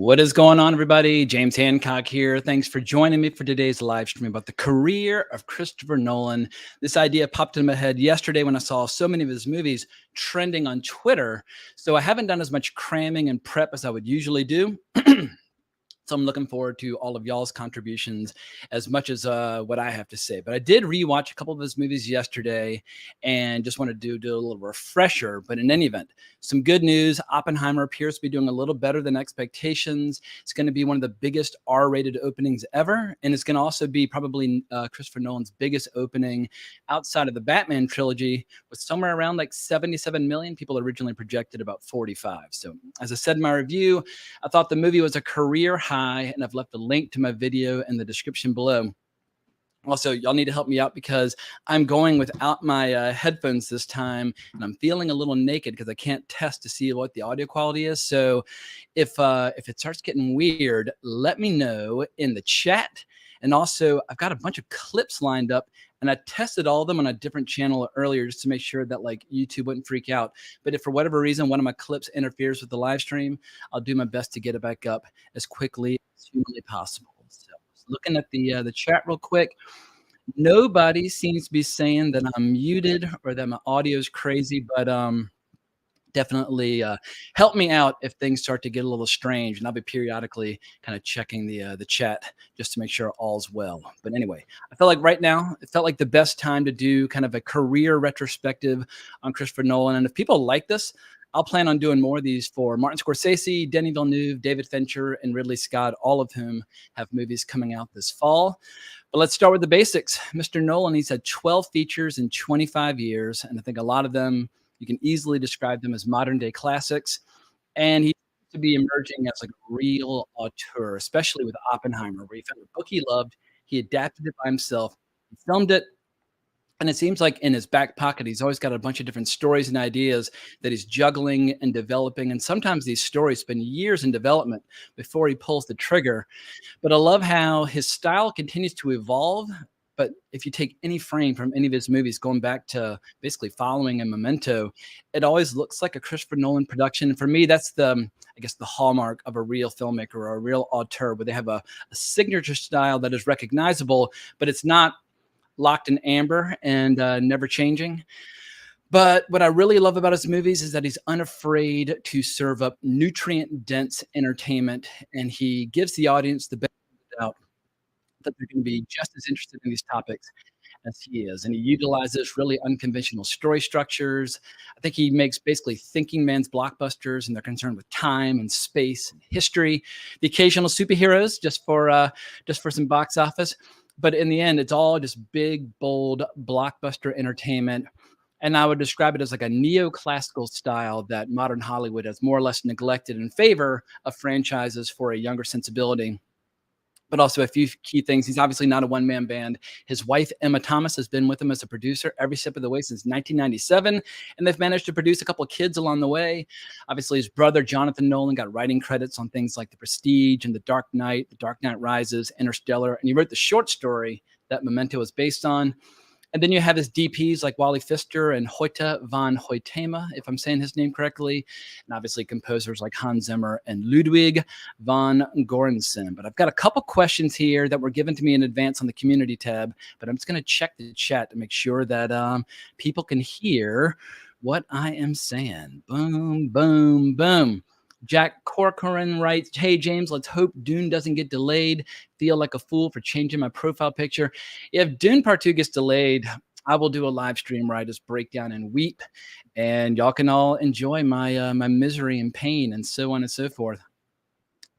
What is going on, everybody? James Hancock here. Thanks for joining me for today's live stream about the career of Christopher Nolan. This idea popped in my head yesterday when I saw so many of his movies trending on Twitter. So I haven't done as much cramming and prep as I would usually do. So I'm looking forward to all of y'all's contributions as much as what I have to say. But I did rewatch a couple of his movies yesterday and just wanted to do a little refresher. But in any event, some good news. Oppenheimer appears to be doing a little better than expectations. It's going to be one of the biggest R-rated openings ever. And it's going to also be probably Christopher Nolan's biggest opening outside of the Batman trilogy, with somewhere around like 77 million. People originally projected about 45. So as I said in my review, I thought the movie was a career high, and I've left a link to my video in the description below. Also, y'all need to help me out because I'm going without my headphones this time, and I'm feeling a little naked because I can't test to see what the audio quality is. So if it starts getting weird, let me know in the chat. And also, I've got a bunch of clips lined up, and I tested all of them on a different channel earlier just to make sure that like YouTube wouldn't freak out. But if for whatever reason one of my clips interferes with the live stream, I'll do my best to get it back up as quickly as humanly possible. So looking at the chat real quick, nobody seems to be saying that I'm muted or that my audio is crazy, but definitely help me out if things start to get a little strange, and I'll be periodically kind of checking the chat just to make sure all's well. But anyway, I felt like right now it felt like the best time to do kind of a career retrospective on Christopher Nolan. And if people like this, I'll plan on doing more of these for Martin Scorsese, Denis Villeneuve, David Fincher, and Ridley Scott, all of whom have movies coming out this fall. But let's start with the basics. Mr. Nolan, he's had 12 features in 25 years, and I think a lot of them, you can easily describe them as modern day classics. And he seems to be emerging as like a real auteur, especially with Oppenheimer, where he found a book he loved, he adapted it by himself, he filmed it, and it seems like in his back pocket, he's always got a bunch of different stories and ideas that he's juggling and developing. And sometimes these stories spend years in development before he pulls the trigger. But I love how his style continues to evolve. But if you take any frame from any of his movies, going back to basically Following and Memento, it always looks like a Christopher Nolan production. And for me, that's I guess, the hallmark of a real filmmaker or a real auteur, where they have a signature style that is recognizable, but it's not locked in amber and never changing. But what I really love about his movies is that he's unafraid to serve up nutrient-dense entertainment, and he gives the audience the benefit of the doubt that they're going to be just as interested in these topics as he is. And he utilizes really unconventional story structures. I think he makes basically thinking man's blockbusters, and they're concerned with time and space and history. The occasional superheroes just for some box office. But in the end, it's all just big, bold, blockbuster entertainment. And I would describe it as like a neoclassical style that modern Hollywood has more or less neglected in favor of franchises for a younger sensibility. But also a few key things. He's obviously not a one-man band. His wife, Emma Thomas, has been with him as a producer every step of the way since 1997, and they've managed to produce a couple of kids along the way. Obviously, his brother, Jonathan Nolan, got writing credits on things like The Prestige and The Dark Knight Rises, Interstellar, and he wrote the short story that Memento is based on. And then you have his DPs like Wally Pfister and Hoyte van Hoytema, if I'm saying his name correctly, and obviously composers like Hans Zimmer and Ludwig van Göransson. But I've got a couple questions here that were given to me in advance on the community tab, but I'm just going to check the chat to make sure that people can hear what I am saying. Boom, boom, boom. Jack Corcoran writes, "Hey, James, let's hope Dune doesn't get delayed. Feel like a fool for changing my profile picture. If Dune Part 2 gets delayed, I will do a live stream where I just break down and weep, and y'all can all enjoy my my misery and pain and so on and so forth."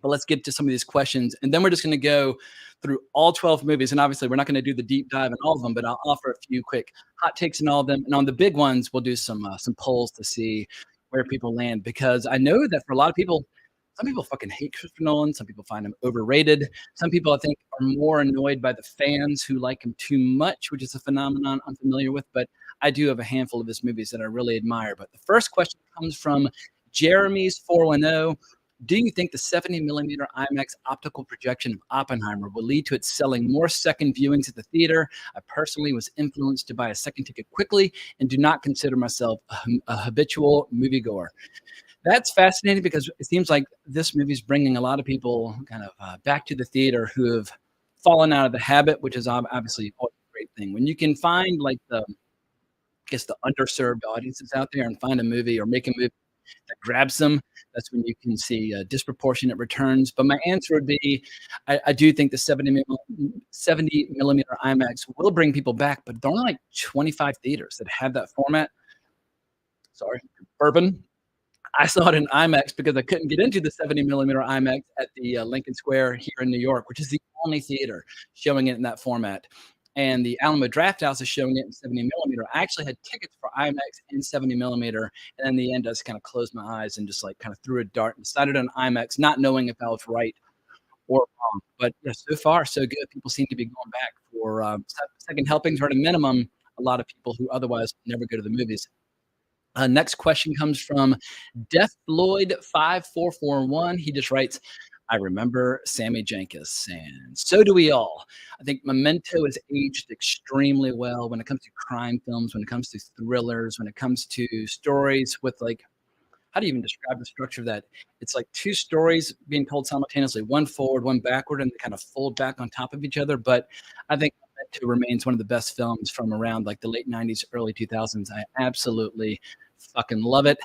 But let's get to some of these questions, and then we're just going to go through all 12 movies. And obviously, we're not going to do the deep dive in all of them, but I'll offer a few quick hot takes in all of them. And on the big ones, we'll do some polls to see where people land, because I know that for a lot of people, some people fucking hate Christopher Nolan. Some people find him overrated. Some people, I think, are more annoyed by the fans who like him too much, which is a phenomenon I'm familiar with. But I do have a handful of his movies that I really admire. But the first question comes from Jeremy's 410. Do you think the 70mm IMAX optical projection of Oppenheimer will lead to it selling more second viewings at the theater? I personally was influenced to buy a second ticket quickly and do not consider myself a habitual moviegoer. That's fascinating because it seems like this movie's bringing a lot of people kind of, back to the theater who have fallen out of the habit, which is obviously always a great thing. When you can find, like, I guess, the underserved audiences out there and find a movie or make a movie that grabs them, that's when you can see, disproportionate returns. But my answer would be, I do think the 70 millimeter IMAX will bring people back, but there are only like 25 theaters that have that format. Sorry, bourbon. I saw it in IMAX because I couldn't get into the 70 millimeter IMAX at the Lincoln Square here in New York, which is the only theater showing it in that format. And the Alamo Drafthouse is showing it in 70 millimeter. I actually had tickets for IMAX in 70 millimeter, and in the end, I just kind of closed my eyes and just like kind of threw a dart and decided on IMAX, not knowing if I was right or wrong. But yeah, so far so good. People seem to be going back for second helpings, or at a minimum, a lot of people who otherwise never go to the movies. Next question comes from Death Floyd 5441. He just writes, I remember Sammy Jenkins, and so do we all. I think Memento has aged extremely well when it comes to crime films, when it comes to thrillers, when it comes to stories with, like, how do you even describe the structure of that? It's like two stories being told simultaneously, one forward, one backward, and they kind of fold back on top of each other. But I think Memento remains one of the best films from around like the late 90s, early 2000s. I absolutely fucking love it.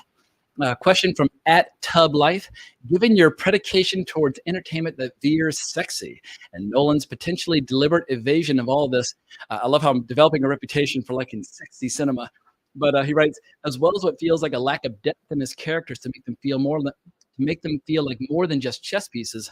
Question from at Tub Life. Given your predication towards entertainment that veers sexy and Nolan's potentially deliberate evasion of all this, I love how I'm developing a reputation for liking sexy cinema. But he writes, as well as what feels like a lack of depth in his characters to make them feel like more than just chess pieces.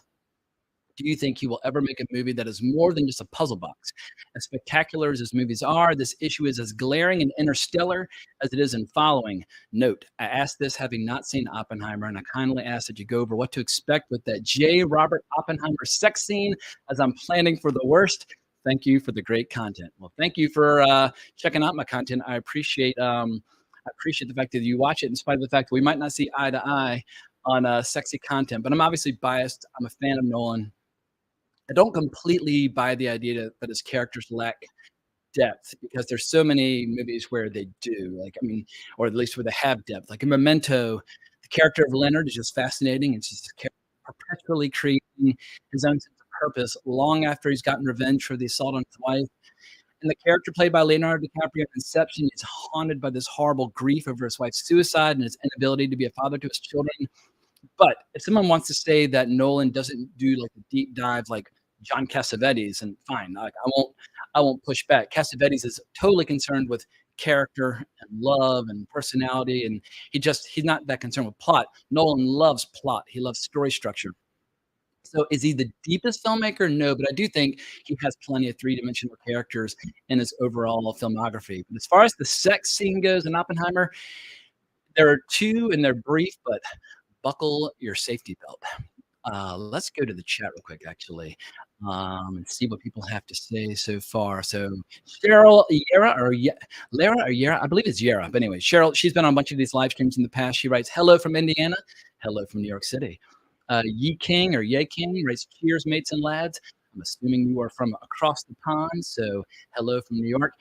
Do you think he will ever make a movie that is more than just a puzzle box? As spectacular as his movies are, this issue is as glaring in Interstellar as it is in Following. Note, I asked this having not seen Oppenheimer, and I kindly ask that you go over what to expect with that J. Robert Oppenheimer sex scene, as I'm planning for the worst. Thank you for the great content. Well, thank you for checking out my content. I appreciate the fact that you watch it, in spite of the fact that we might not see eye to eye on sexy content. But I'm obviously biased. I'm a fan of Nolan. I don't completely buy the idea that his characters lack depth, because there's so many movies where they do, like, I mean, or at least where they have depth. Like in Memento, the character of Leonard is just fascinating. It's just a character perpetually creating his own sense of purpose long after he's gotten revenge for the assault on his wife. And the character played by Leonardo DiCaprio in Inception is haunted by this horrible grief over his wife's suicide and his inability to be a father to his children. But if someone wants to say that Nolan doesn't do like a deep dive like John Cassavetes, and fine, like I won't push back. Cassavetes is totally concerned with character and love and personality, and he's not that concerned with plot. Nolan loves plot. He loves story structure. So is he the deepest filmmaker? No, but I do think he has plenty of three-dimensional characters in his overall filmography. But as far as the sex scene goes in Oppenheimer, there are two, and they're brief, but buckle your safety belt. Let's go to the chat real quick, actually, and see what people have to say so far. So Cheryl Yera, Lara or Yera, I believe it's Yera. But anyway, Cheryl, she's been on a bunch of these live streams in the past. She writes, "Hello from Indiana, hello from New York City." Ye King or Ye King writes, "Cheers, mates and lads. I'm assuming you are from across the pond, so hello from New York."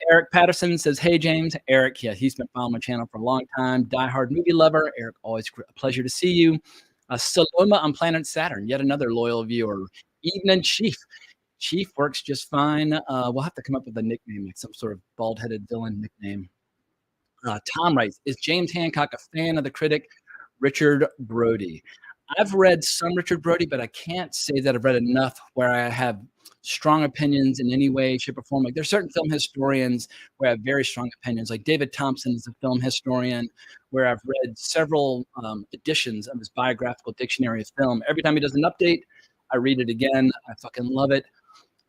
Eric Patterson says, "Hey, James." Eric, yeah, he's been following my channel for a long time. Diehard movie lover. Eric, always a pleasure to see you. Saloma on Planet Saturn, yet another loyal viewer. Evening Chief. Chief works just fine. We'll have to come up with a nickname, like some sort of bald-headed villain nickname. Tom writes, "Is James Hancock a fan of the critic Richard Brody?" I've read some Richard Brody, but I can't say that I've read enough where I have strong opinions in any way, shape, or form. Like there's certain film historians where I have very strong opinions. Like David Thompson is a film historian where I've read several editions of his biographical dictionary of film. Every time he does an update, I read it again. I fucking love it.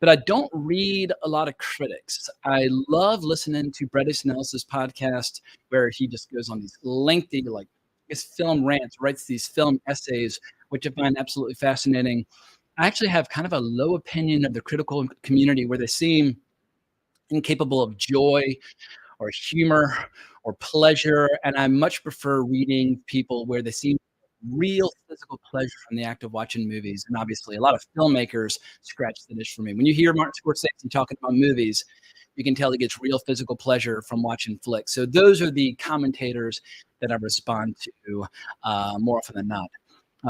But I don't read a lot of critics. I love listening to Bret Easton Ellis's podcast, where he just goes on these lengthy, like, his film rants, writes these film essays, which I find absolutely fascinating. I actually have kind of a low opinion of the critical community, where they seem incapable of joy or humor or pleasure. And I much prefer reading people where they seem real physical pleasure from the act of watching movies. And obviously, a lot of filmmakers scratch the itch for me. When you hear Martin Scorsese talking about movies, you can tell he gets real physical pleasure from watching flicks. So those are the commentators that I respond to more often than not.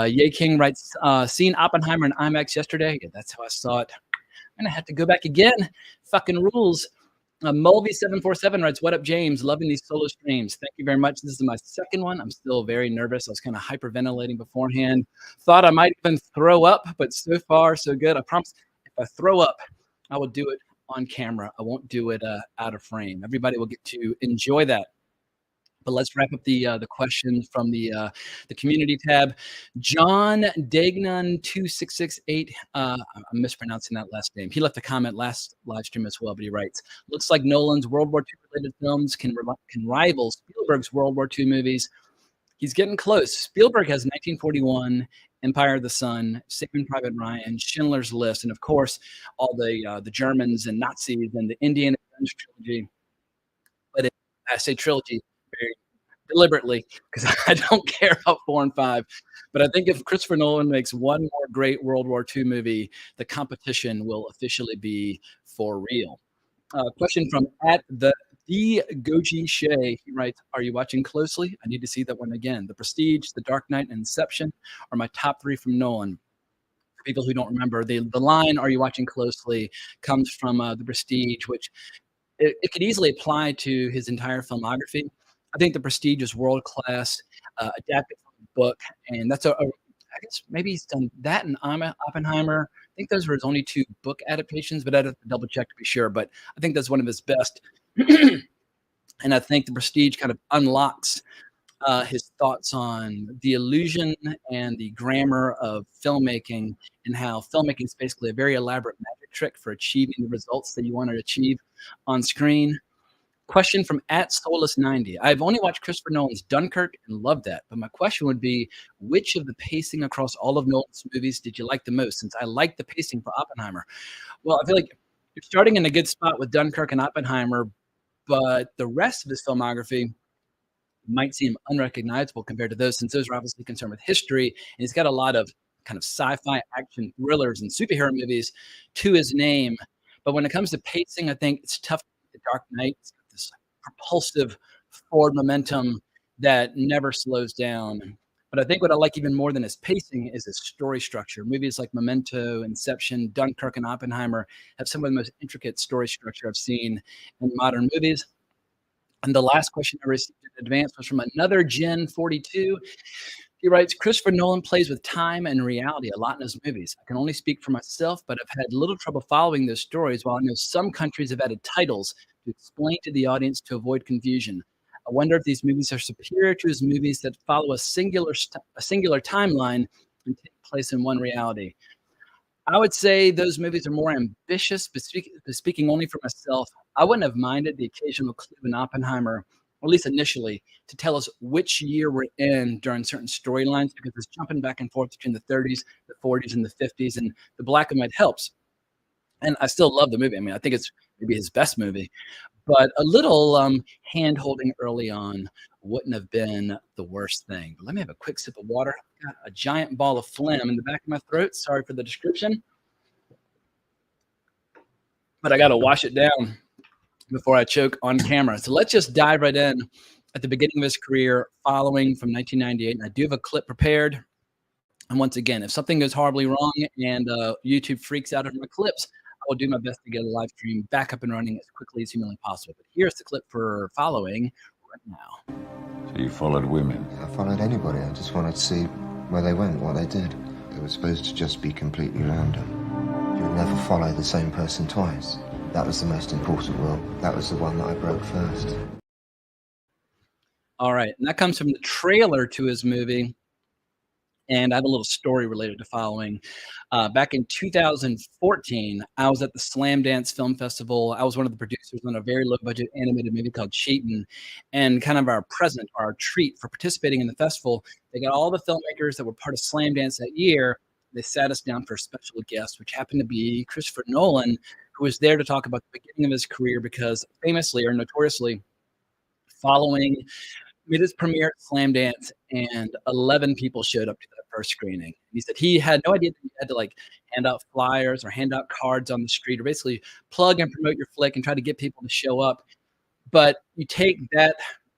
Ye King writes, seen Oppenheimer in IMAX yesterday. Yeah, that's how I saw it. I'm gonna have to go back again. Fucking rules. Mulvey747 writes, what up, James? Loving these solo streams. Thank you very much. This is my second one. I'm still very nervous. I was kind of hyperventilating beforehand. Thought I might even throw up, but so far, so good. I promise if I throw up, I will do it on camera. I won't do it out of frame. Everybody will get to enjoy that. But let's wrap up the questions from the community tab. John Dagnon 2668. I'm mispronouncing that last name. He left a comment last live stream as well, but he writes, looks like Nolan's World War II related films can rival Spielberg's World War II movies. He's getting close. Spielberg has 1941, Empire of the Sun, Saving Private Ryan, Schindler's List, and of course all the Germans and Nazis and the Indiana Jones trilogy. But I say trilogy very deliberately because I don't care about 4 and 5. But I think if Christopher Nolan makes one more great World War II movie, the competition will officially be for real. Question from @the Goji Shea. He writes, are you watching closely? I need to see that one again. The Prestige, The Dark Knight, and Inception are my top 3 from Nolan. For people who don't remember, the line, are you watching closely, comes from The Prestige, which it could easily apply to his entire filmography. I think The Prestige is world class, adapted from the book, and that's I guess maybe he's done that in Oppenheimer. I think those were his only 2 book adaptations, but I'd have to double check to be sure. But I think that's one of his best. And I think The Prestige kind of unlocks his thoughts on the illusion and the grammar of filmmaking and how filmmaking is basically a very elaborate magic trick for achieving the results that you want to achieve on screen. Question from @Solus90. I've only watched Christopher Nolan's Dunkirk and loved that, but my question would be, which of the pacing across all of Nolan's movies did you like the most? Since I like the pacing for Oppenheimer. Well, I feel like you're starting in a good spot with Dunkirk and Oppenheimer, but the rest of his filmography might seem unrecognizable compared to those, since those are obviously concerned with history, and he's got a lot of kind of sci-fi action thrillers and superhero movies to his name. But when it comes to pacing, I think it's tough. The Dark Knight, it's got this propulsive forward momentum that never slows down. But I think what I like even more than his pacing is his story structure. Movies like Memento, Inception, Dunkirk, and Oppenheimer have some of the most intricate story structure I've seen in modern movies. And the last question I received in advance was from another Gen 42. He writes, Christopher Nolan plays with time and reality a lot in his movies. I can only speak for myself, but I've had little trouble following those stories, while I know some countries have added titles to explain to the audience to avoid confusion. I wonder if these movies are superior to his movies that follow a singular timeline and take place in one reality. I would say those movies are more ambitious, but speaking only for myself, I wouldn't have minded the occasional clue in Oppenheimer, or at least initially, to tell us which year we're in during certain storylines, because it's jumping back and forth between the 30s, the 40s, and the 50s, and the black and white helps. And I still love the movie. I mean, I think it's maybe his best movie, but a little hand-holding early on wouldn't have been the worst thing. But let me have a quick sip of water. I've got a giant ball of phlegm in the back of my throat. Sorry for the description, but I got to wash it down before I choke on camera. So let's just dive right in at the beginning of his career, following from 1998. And I do have a clip prepared. And once again, if something goes horribly wrong and YouTube freaks out over my clips, I will do my best to get a live stream back up and running as quickly as humanly possible. But here's the clip for following right now. So you followed women? I followed anybody. I just wanted to see where they went, what they did. It was supposed to just be completely random. You would never follow the same person twice. That was the most important rule. That was the one that I broke first. All right. And that comes from the trailer to his movie. And I have a little story related to following. Back in 2014, I was at the Slam Dance Film Festival. I was one of the producers on a very low-budget animated movie called Cheatin'. And kind of our present, our treat for participating in the festival, they got all the filmmakers that were part of Slam Dance that year. They sat us down for a special guest, which happened to be Christopher Nolan, who was there to talk about the beginning of his career, because famously or notoriously, following made his premiere at Slam Dance, and 11 people showed up to that first screening. He said he had no idea that you had to like hand out flyers or hand out cards on the street or basically plug and promote your flick and try to get people to show up. But you take that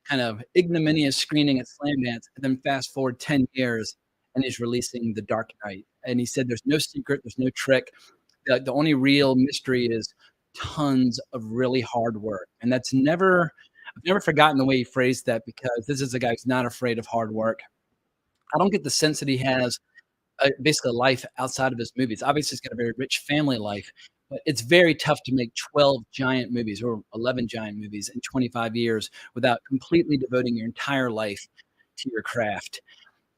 kind of ignominious screening at Slamdance and then fast forward 10 years and he's releasing The Dark Knight. And he said there's no secret, there's no trick. The only real mystery is tons of really hard work. And that's never, I've never forgotten the way he phrased that because this is a guy who's not afraid of hard work. I don't get the sense that he has basically a life outside of his movies. Obviously, he's got a very rich family life, but it's very tough to make 12 giant movies or 11 giant movies in 25 years without completely devoting your entire life to your craft.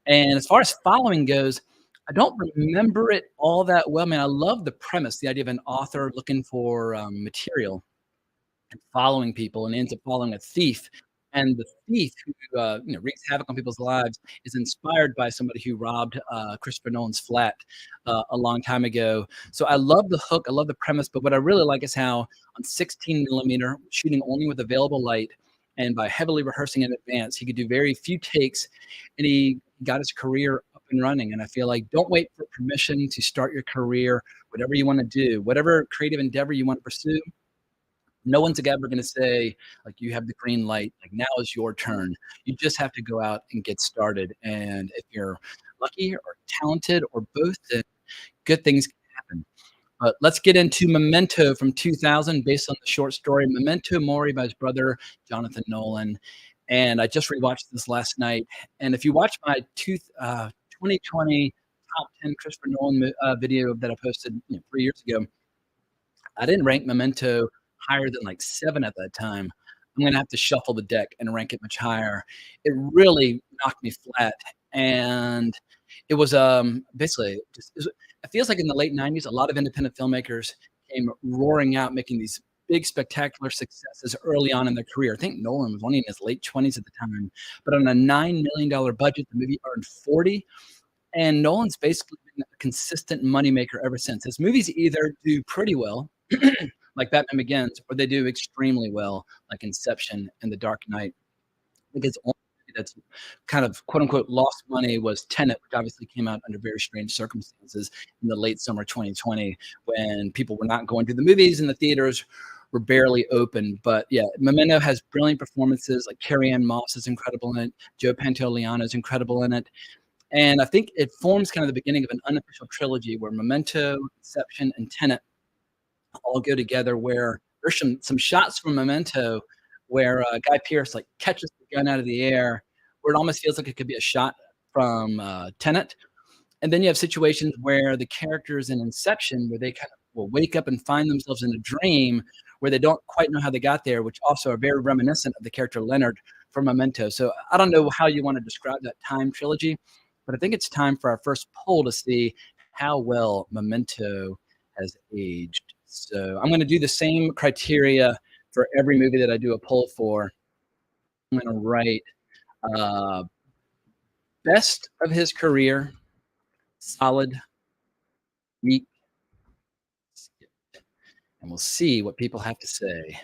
And as far as following goes, I don't remember it all that well. I mean, I love the premise, the idea of an author looking for material and following people and ends up following a thief. And the thief who wreaks havoc on people's lives is inspired by somebody who robbed Christopher Nolan's flat a long time ago. So I love the hook, I love the premise, but what I really like is how on 16 millimeter, shooting only with available light, and by heavily rehearsing in advance, he could do very few takes, and he got his career up and running. And I feel like don't wait for permission to start your career, whatever you want to do, whatever creative endeavor you want to pursue. No one's ever going to say, like, you have the green light, like, now is your turn. You just have to go out and get started. And if you're lucky or talented or both, then good things can happen. But let's get into Memento from 2000, based on the short story Memento Mori by his brother, Jonathan Nolan. And I just rewatched this last night. And if you watch my 2020 top 10 Christopher Nolan video that I posted 3 years ago, I didn't rank Memento higher than like 7 at that time. I'm gonna have to shuffle the deck and rank it much higher. It really knocked me flat, and it was basically it feels like in the late 90s, a lot of independent filmmakers came roaring out, making these big, spectacular successes early on in their career. I think Nolan was only in his late 20s at the time, but on a $9 million budget, the movie earned 40. And Nolan's basically been a consistent moneymaker ever since. His movies either do pretty well, like Batman Begins, or they do extremely well, like Inception and The Dark Knight. I think his only movie that's kind of quote unquote lost money was Tenet, which obviously came out under very strange circumstances in the late summer 2020 when people were not going to the movies and the theaters were barely open. But yeah, Memento has brilliant performances. Like Carrie-Anne Moss is incredible in it. Joe Pantoliano is incredible in it. And I think it forms kind of the beginning of an unofficial trilogy where Memento, Inception, and Tenet all go together, where there's some shots from Memento where Guy Pearce like catches the gun out of the air, where it almost feels like it could be a shot from Tenet. And then you have situations where the characters in Inception, where they kind of will wake up and find themselves in a dream where they don't quite know how they got there, which also are very reminiscent of the character Leonard from Memento. So I don't know how you want to describe that time trilogy, but I think it's time for our first poll to see how well Memento has aged. So I'm going to do the same criteria for every movie that I do a poll for. I'm going to write best of his career, solid, weak, skipped. And we'll see what people have to say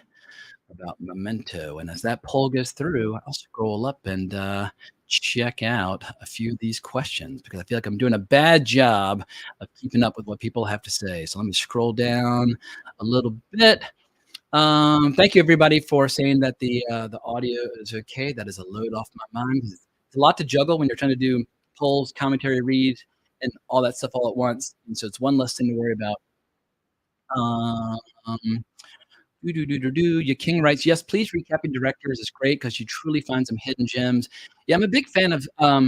about Memento. And as that poll goes through, I'll scroll up and check out a few of these questions because I feel like I'm doing a bad job of keeping up with what people have to say. So let me scroll down a little bit. Thank you everybody for saying that the audio is okay. That is a load off my mind. It's a lot to juggle when you're trying to do polls, commentary, read, and all that stuff all at once. And so it's one less thing to worry about. Your King writes, yes, please recapping directors is great because you truly find some hidden gems. Yeah, I'm a big fan of, I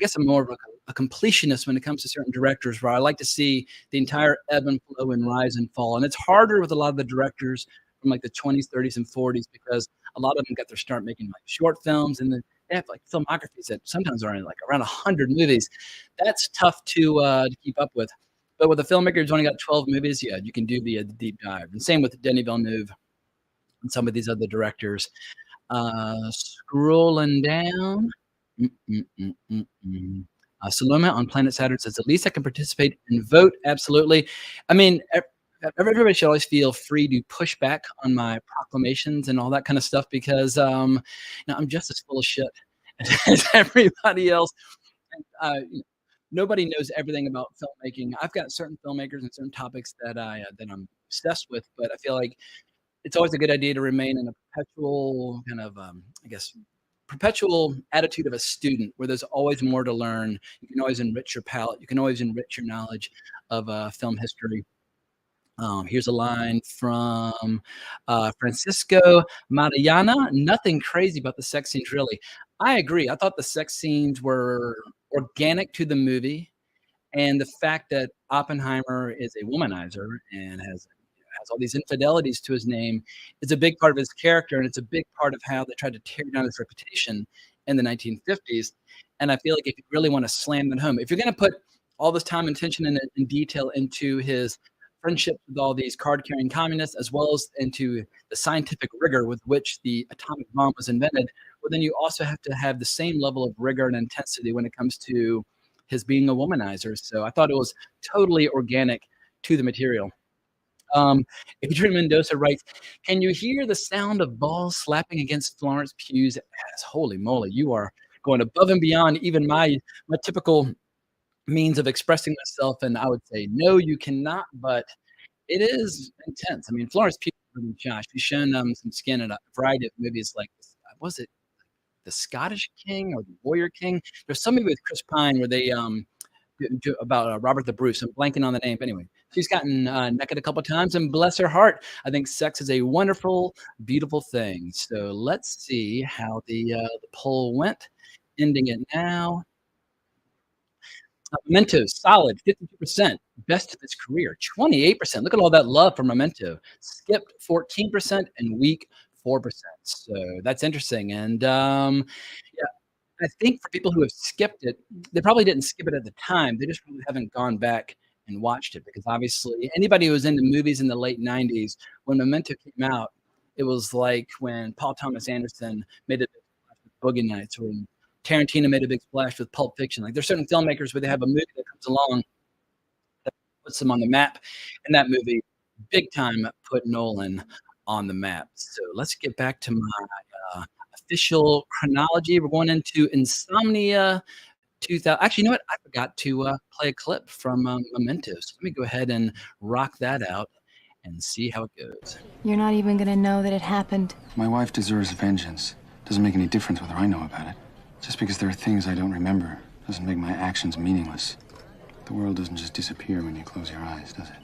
guess I'm more of a completionist when it comes to certain directors, where I like to see the entire ebb and flow and rise and fall. And it's harder with a lot of the directors from like the 20s, 30s, and 40s because a lot of them got their start making like short films, and then they have like filmographies that sometimes are in like around 100 movies. That's tough to keep up with. But with a filmmaker who's only got 12 movies, yeah, you can do the deep dive. And same with Denis Villeneuve and some of these other directors. Scrolling down. Salome on Planet Saturn says, at least I can participate and vote. Absolutely. I mean, everybody should always feel free to push back on my proclamations and all that kind of stuff because I'm just as full of shit as everybody else. And, nobody knows everything about filmmaking. I've got certain filmmakers and certain topics that I'm obsessed with, but I feel like it's always a good idea to remain in a perpetual kind of, I guess, perpetual attitude of a student where there's always more to learn. You can always enrich your palette. You can always enrich your knowledge of film history. Here's a line from Francisco Mariana. Nothing crazy about the sex scenes, really. I agree. I thought the sex scenes were organic to the movie, and the fact that Oppenheimer is a womanizer and has all these infidelities to his name is a big part of his character, and it's a big part of how they tried to tear down his reputation in the 1950s. And I feel like if you really want to slam that home, if you're going to put all this time and attention and detail into his friendship with all these card-carrying communists, as well as into the scientific rigor with which the atomic bomb was invented, well, then you also have to have the same level of rigor and intensity when it comes to his being a womanizer. So I thought it was totally organic to the material. Adrian Mendoza writes, "Can you hear the sound of balls slapping against Florence Pugh's ass? Holy moly, you are going above and beyond even my typical means of expressing myself." And I would say, no, you cannot, but it is intense. I mean, Florence Pugh has been shot. She's shown some skin in a variety of movies like, was it The Scottish King or The Warrior King? There's some movie with Chris Pine where they about Robert the Bruce. I'm blanking on the name. But anyway, she's gotten naked a couple times, and bless her heart, I think sex is a wonderful, beautiful thing. So let's see how the poll went. Ending it now. Memento, solid, 52%. Best of his career, 28%. Look at all that love for Memento. Skipped, 14%, and weak, 4%. So that's interesting. And yeah, I think for people who have skipped it, they probably didn't skip it at the time. They just probably haven't gone back and watched it, because obviously anybody who was into movies in the late 90s, when Memento came out, it was like when Paul Thomas Anderson made it with Boogie Nights, or when Tarantino made a big splash with Pulp Fiction. Like, there's certain filmmakers where they have a movie that comes along that puts them on the map, and that movie big time put Nolan on the map. So let's get back to my official chronology. We're going into Insomnia 2000. Actually, you know what? I forgot to play a clip from Memento. So let me go ahead and rock that out and see how it goes. You're not even gonna know that it happened. My wife deserves vengeance. Doesn't make any difference whether I know about it. Just because there are things I don't remember doesn't make my actions meaningless. The world doesn't just disappear when you close your eyes, does it?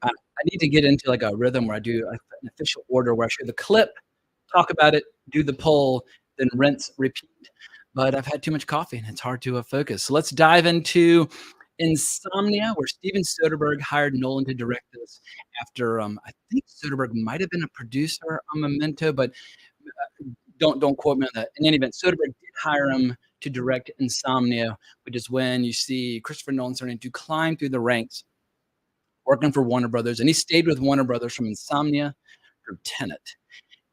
I need to get into like a rhythm where I do an official order where I show the clip, talk about it, do the poll, then rinse, repeat. But I've had too much coffee and it's hard to focus. So let's dive into Insomnia, where Steven Soderbergh hired Nolan to direct this after I think Soderbergh might have been a producer on Memento, but don't quote me on that. In any event, Soderbergh did hire him to direct Insomnia, which is when you see Christopher Nolan starting to climb through the ranks, working for Warner Brothers, and he stayed with Warner Brothers from Insomnia through Tenet.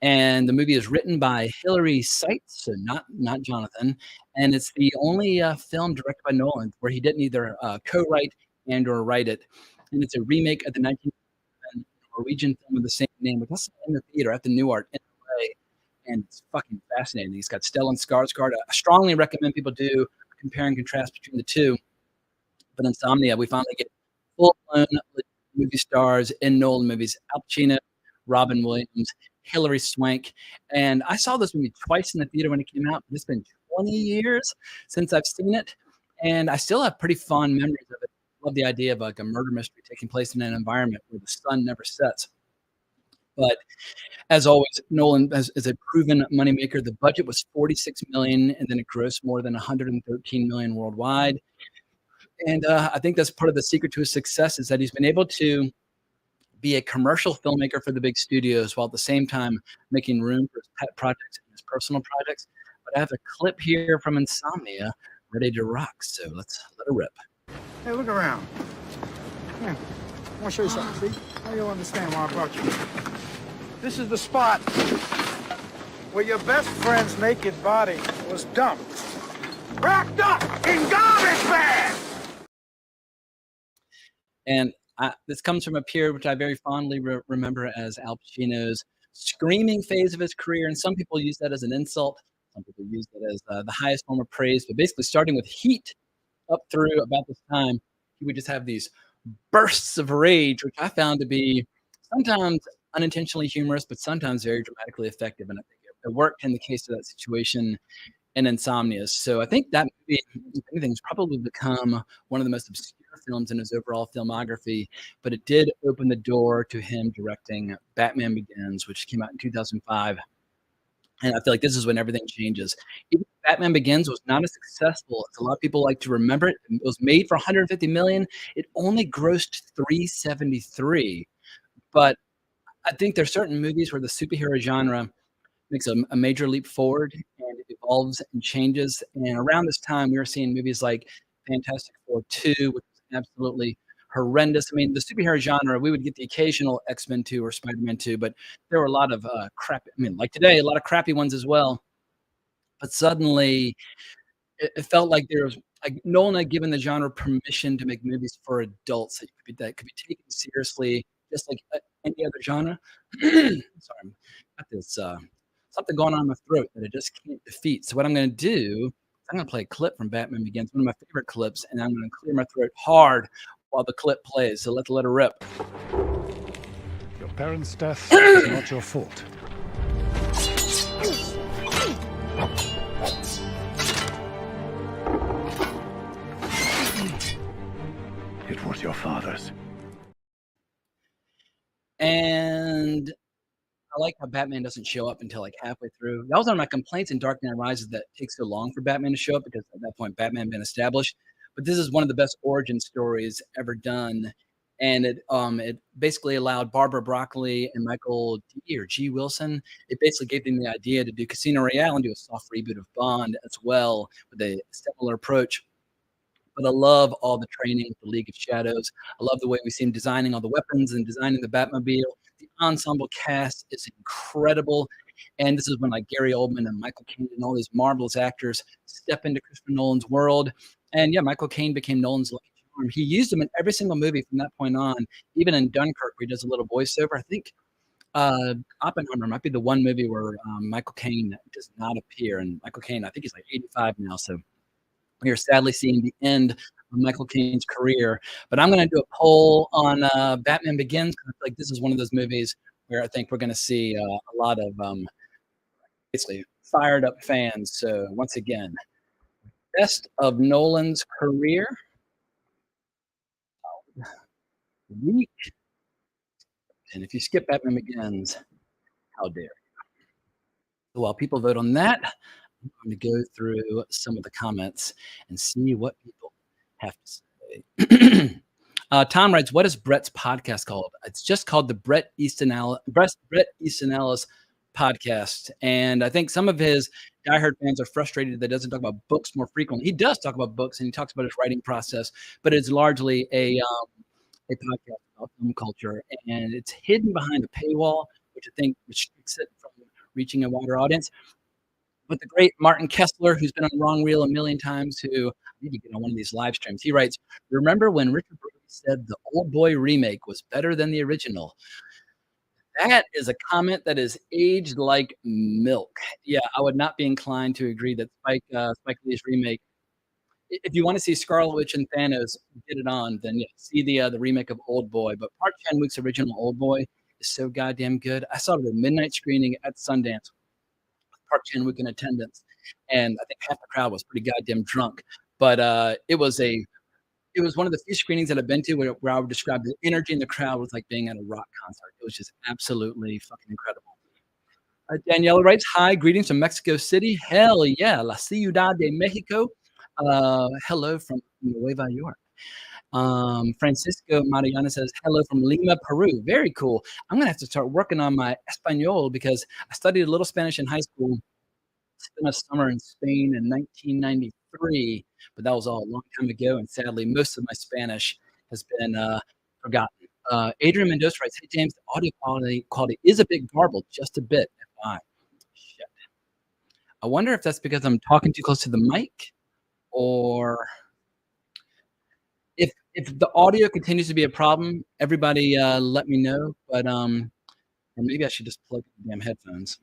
And the movie is written by Hilary Seitz, so not Jonathan, and it's the only film directed by Nolan where he didn't either co-write and or write it. And it's a remake of the 1997 Norwegian film with the same name, which was in the theater at the New Art in LA, and it's fucking fascinating. He's got Stellan Skarsgård. I strongly recommend people do a compare and contrast between the two. But Insomnia, we finally get full-blown movie stars in Nolan movies: Al Pacino, Robin Williams, Hilary Swank. And I saw this movie twice in the theater when it came out. It's been 20 years since I've seen it, and I still have pretty fond memories of it. I love the idea of like a murder mystery taking place in an environment where the sun never sets. But as always, Nolan is a proven moneymaker. The budget was $46 million, and then it grossed more than $113 million worldwide. And I think that's part of the secret to his success, is that he's been able to be a commercial filmmaker for the big studios while at the same time making room for his pet projects and his personal projects. But I have a clip here from Insomnia ready to rock, so let's let it rip. Hey, look around. Here, I want to show you something. See? Now you'll understand why I brought you. This is the spot where your best friend's naked body was dumped, wrapped up in garbage bags. And this comes from a period which I very fondly remember as Al Pacino's screaming phase of his career, and some people use that as an insult. Some people use it as the highest form of praise, but basically starting with Heat up through about this time, he would just have these bursts of rage, which I found to be sometimes unintentionally humorous, but sometimes very dramatically effective. And I think it worked in the case of that situation in Insomnia. So I think that movie, if anything, has probably become one of the most obscure films in his overall filmography, but it did open the door to him directing Batman Begins, which came out in 2005. And I feel like this is when everything changes. Even if Batman Begins was not as successful as a lot of people like to remember it. It was made for 150 million. It only grossed 373. But I think there's certain movies where the superhero genre makes a major leap forward and it evolves and changes. And around this time, we were seeing movies like Fantastic Four 2, which was absolutely horrendous. I mean, the superhero genre, we would get the occasional X-Men 2 or Spider-Man 2, but there were a lot of crap. I mean, like today, a lot of crappy ones as well. But suddenly, it felt like there was like Nolan had given the genre permission to make movies for adults that could be taken seriously, just like any other genre. Sorry, I've got this something going on in my throat that I just can't defeat. So what I'm going to do is I'm going to play a clip from Batman Begins, one of my favorite clips, and I'm going to clear my throat hard while the clip plays. So let's let it rip. Your parents' death is not your fault. It was your father's. And I like how Batman doesn't show up until like halfway through. That was one of my complaints in Dark Knight Rises, that it takes so long for Batman to show up because at that point Batman had been established. But this is one of the best origin stories ever done. And it basically allowed Barbara Broccoli and Michael D. or G. Wilson. It basically gave them the idea to do Casino Royale and do a soft reboot of Bond as well with a similar approach. But I love all the training with the League of Shadows. I love the way we see him designing all the weapons and designing the Batmobile. The ensemble cast is incredible. And this is when like Gary Oldman and Michael Caine and all these marvelous actors step into Christopher Nolan's world. And yeah, Michael Caine became Nolan's lucky charm. He used him in every single movie from that point on, even in Dunkirk, where he does a little voiceover. I think Oppenheimer might be the one movie where Michael Caine does not appear. And Michael Caine, I think he's like 85 now. So we are sadly seeing the end of Michael Caine's career. But I'm going to do a poll on Batman Begins, because I feel like this is one of those movies where I think we're going to see a lot of basically fired up fans. So once again, best of Nolan's career. Week. And if you skip Batman Begins, how dare you? So while people vote on that, I'm going to go through some of the comments and see what people have to say. Tom writes, "What is Brett's podcast called?" It's just called the Bret Easton Ellis podcast. And I think some of his diehard fans are frustrated that he doesn't talk about books more frequently. He does talk about books and he talks about his writing process, but it's largely a podcast about film culture, and it's hidden behind a paywall, which I think restricts it from reaching a wider audience. But the great Martin Kessler, who's been on Wrong Reel a million times, who I need to get on one of these live streams, he writes, "Remember when Richard Brody said the Old Boy remake was better than the original?" That is a comment that is aged like milk. Yeah, I would not be inclined to agree that Spike Lee's remake, if you want to see Scarlet Witch and Thanos get it on, then yeah, see the remake of Old Boy. But Park Chan-wook's original Old Boy is so goddamn good. I saw it at a midnight screening at Sundance with Park Chan-wook in attendance, and I think half the crowd was pretty goddamn drunk. But it was one of the few screenings that I've been to where I would describe the energy in the crowd was like being at a rock concert. It was just absolutely fucking incredible. Daniela writes, "Hi, greetings from Mexico City. Hell yeah, La Ciudad de Mexico. Hello from Nueva York." Francisco Mariana says, "Hello from Lima, Peru." Very cool. I'm going to have to start working on my Espanol because I studied a little Spanish in high school. Spent a summer in Spain in 1993, but that was all a long time ago. And sadly, most of my Spanish has been forgotten. Adrian Mendoza writes, "Hey, James, the audio quality is a bit garbled, just a bit. FI. Shit. I wonder if that's because I'm talking too close to the mic, or if the audio continues to be a problem, everybody let me know. But or maybe I should just plug in the damn headphones."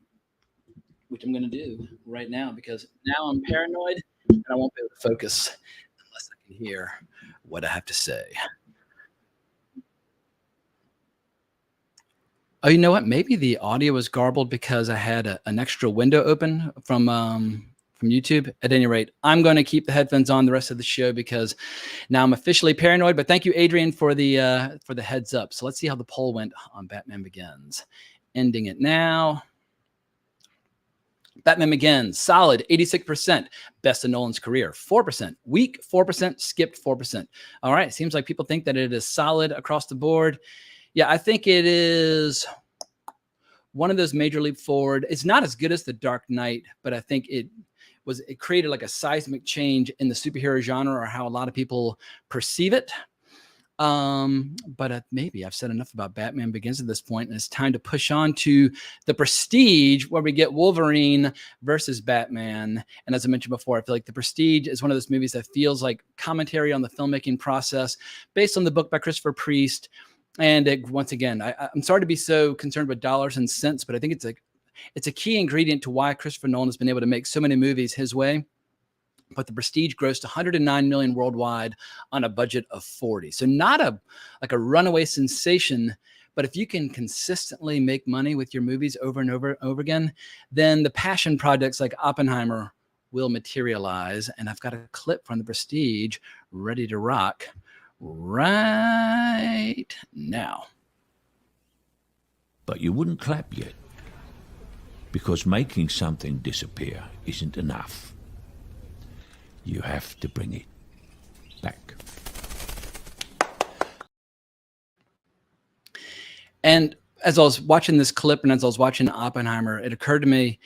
which I'm going to do right now because now I'm paranoid and I won't be able to focus unless I can hear what I have to say. Oh, you know what? Maybe the audio was garbled because I had an extra window open from YouTube. At any rate, I'm going to keep the headphones on the rest of the show because now I'm officially paranoid. But thank you, Adrian, for the heads up. So let's see how the poll went on Batman Begins. Ending it now. Batman Begins, solid 86%. Best of Nolan's career, 4%. Weak, 4%. Skipped, 4%. All right. Seems like people think that it is solid across the board. Yeah, I think it is one of those major leap forward. It's not as good as The Dark Knight, but I think it created like a seismic change in the superhero genre or how a lot of people perceive it. But maybe I've said enough about Batman Begins at this point, and it's time to push on to The Prestige, where we get Wolverine versus Batman. And as I mentioned before, I feel like The Prestige is one of those movies that feels like commentary on the filmmaking process based on the book by Christopher Priest. And once again, I'm sorry to be so concerned with dollars and cents, but I think it's a key ingredient to why Christopher Nolan has been able to make so many movies his way. But The Prestige grossed 109 million worldwide on a budget of 40. So not a runaway sensation, but if you can consistently make money with your movies over and over and over again, then the passion projects like Oppenheimer will materialize. And I've got a clip from The Prestige ready to rock right now. But you wouldn't clap yet, because making something disappear isn't enough. You have to bring it back. And as I was watching this clip and as I was watching Oppenheimer, it occurred to me,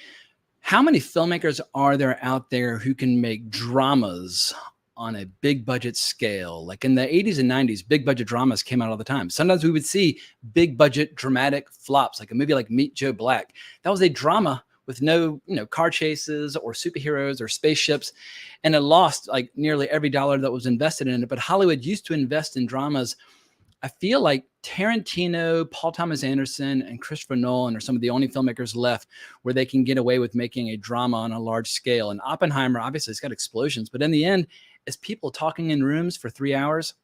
how many filmmakers are there out there who can make dramas on a big budget scale? Like in the 80s and 90s, big budget dramas came out all the time. Sometimes we would see big budget dramatic flops, like a movie like Meet Joe Black. That was a drama with no, car chases or superheroes or spaceships. And it lost like nearly every dollar that was invested in it. But Hollywood used to invest in dramas. I feel like Tarantino, Paul Thomas Anderson, and Christopher Nolan are some of the only filmmakers left where they can get away with making a drama on a large scale. And Oppenheimer, obviously, it's got explosions. But in the end, as people talking in rooms for 3 hours,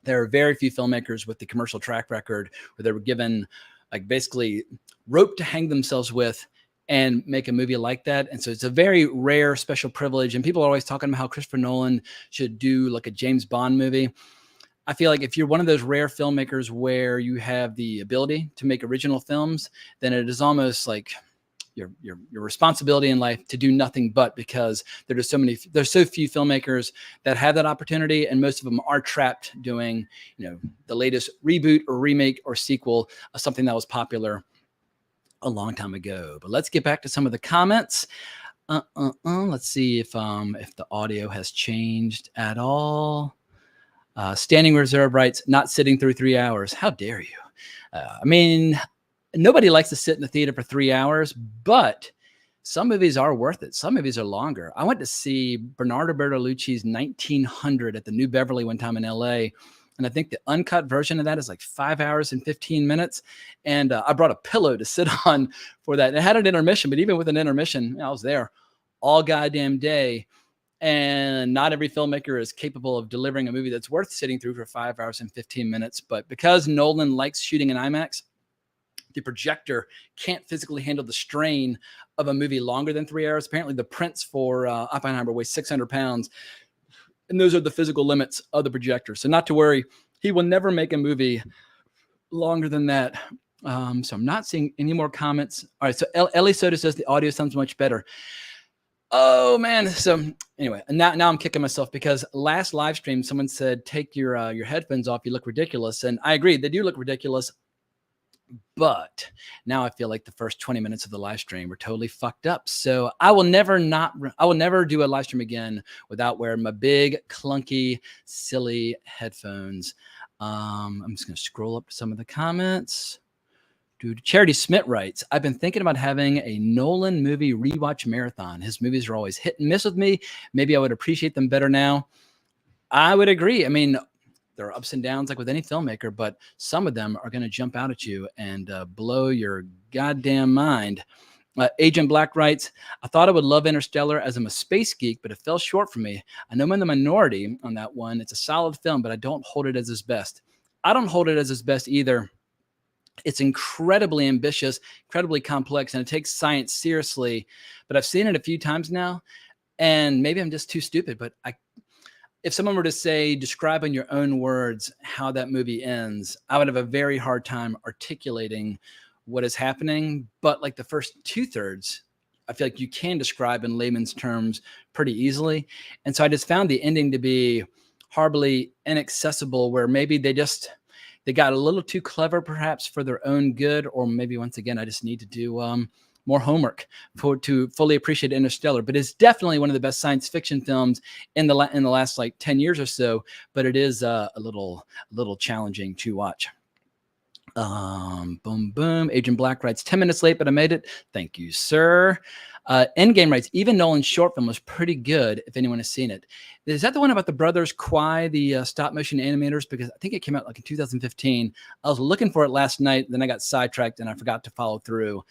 there are very few filmmakers with the commercial track record where they were given like basically rope to hang themselves with and make a movie like that. And so it's a very rare special privilege. And people are always talking about how Christopher Nolan should do like a James Bond movie. I feel like if you're one of those rare filmmakers where you have the ability to make original films, then it is almost like your responsibility in life to do nothing but, because there's so few filmmakers that have that opportunity. And most of them are trapped doing, the latest reboot or remake or sequel of something that was popular a long time ago. But let's get back to some of the comments. Let's see if the audio has changed at all. Standing Reserve writes, not sitting through 3 hours. How dare you? Nobody likes to sit in the theater for 3 hours, but some movies are worth it. Some movies are longer. I went to see Bernardo Bertolucci's 1900 at the New Beverly one time in LA. And I think the uncut version of that is like 5 hours and 15 minutes. And I brought a pillow to sit on for that. And it had an intermission, but even with an intermission, I was there all goddamn day. And not every filmmaker is capable of delivering a movie that's worth sitting through for 5 hours and 15 minutes. But because Nolan likes shooting in IMAX, the projector can't physically handle the strain of a movie longer than 3 hours. Apparently the prints for Oppenheimer weigh 600 pounds. And those are the physical limits of the projector. So not to worry, he will never make a movie longer than that. So I'm not seeing any more comments. All right, so Ellie Soda says the audio sounds much better. Oh, man. So anyway, now I'm kicking myself because last live stream, someone said, take your headphones off. You look ridiculous. And I agree. They do look ridiculous. But now I feel like the first 20 minutes of the live stream were totally fucked up. So I will never do a live stream again without wearing my big, clunky, silly headphones. I'm just going to scroll up to some of the comments. Dude, Charity Smith writes, I've been thinking about having a Nolan movie rewatch marathon. His movies are always hit and miss with me. Maybe I would appreciate them better now. I would agree. There are ups and downs like with any filmmaker, but some of them are going to jump out at you and blow your goddamn mind. Agent Black writes, I thought I would love Interstellar as I'm a space geek, but it fell short for me. I know I'm in the minority on that one. It's a solid film, but I don't hold it as his best. I don't hold it as his best either. It's incredibly ambitious, incredibly complex, and it takes science seriously. But I've seen it a few times now, and maybe I'm just too stupid, but if someone were to say, describe in your own words how that movie ends, I would have a very hard time articulating what is happening. But like the first 2/3, I feel like you can describe in layman's terms pretty easily. And so I just found the ending to be horribly inaccessible, where maybe they got a little too clever perhaps for their own good, or maybe once again, I just need to do more homework to fully appreciate Interstellar. But it's definitely one of the best science fiction films in the last like 10 years or so. But it is a little challenging to watch. Boom, boom. Agent Black writes, 10 minutes late, but I made it. Thank you, sir. Endgame writes, even Nolan's short film was pretty good, if anyone has seen it. Is that the one about the brothers Kwai, the stop motion animators? Because I think it came out like in 2015. I was looking for it last night, then I got sidetracked and I forgot to follow through.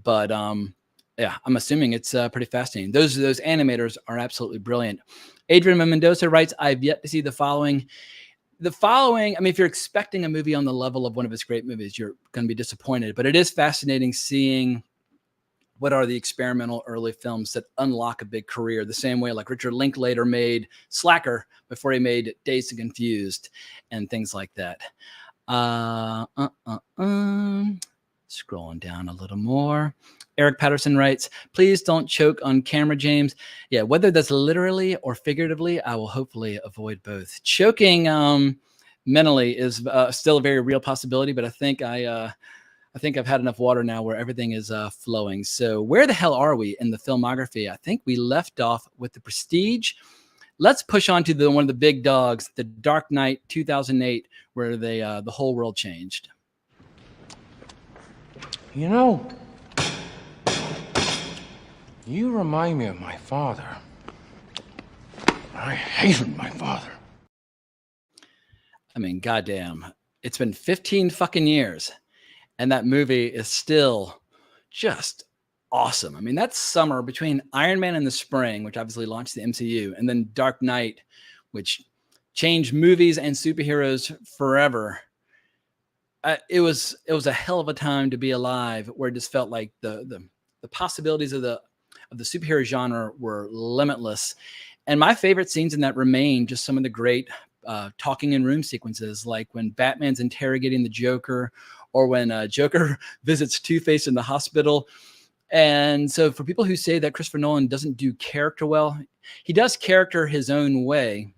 But yeah, I'm assuming it's pretty fascinating. Those animators are absolutely brilliant. Adrian Mendoza writes, I've yet to see the following. I mean, if you're expecting a movie on the level of one of his great movies, you're going to be disappointed. But it is fascinating seeing what are the experimental early films that unlock a big career, the same way like Richard Linklater made Slacker before he made Dazed and Confused and things like that. Scrolling down a little more. Eric Patterson writes, please don't choke on camera, James. Yeah, whether that's literally or figuratively, I will hopefully avoid both. Choking mentally is still a very real possibility, but I think I've had enough water now where everything is flowing. So where the hell are we in the filmography? I think we left off with The Prestige. Let's push on to one of the big dogs, The Dark Knight 2008, where the whole world changed. You know, you remind me of my father. I hated my father. I mean, goddamn, it's been 15 fucking years, and that movie is still just awesome. I mean, that summer between Iron Man in the spring, which obviously launched the MCU, and then Dark Knight, which changed movies and superheroes forever. It was a hell of a time to be alive, where it just felt like the possibilities of the superhero genre were limitless. And my favorite scenes in that remain just some of the great talking in room sequences, like when Batman's interrogating the Joker, or when Joker visits Two-Face in the hospital. And so for people who say that Christopher Nolan doesn't do character well, he does character his own way,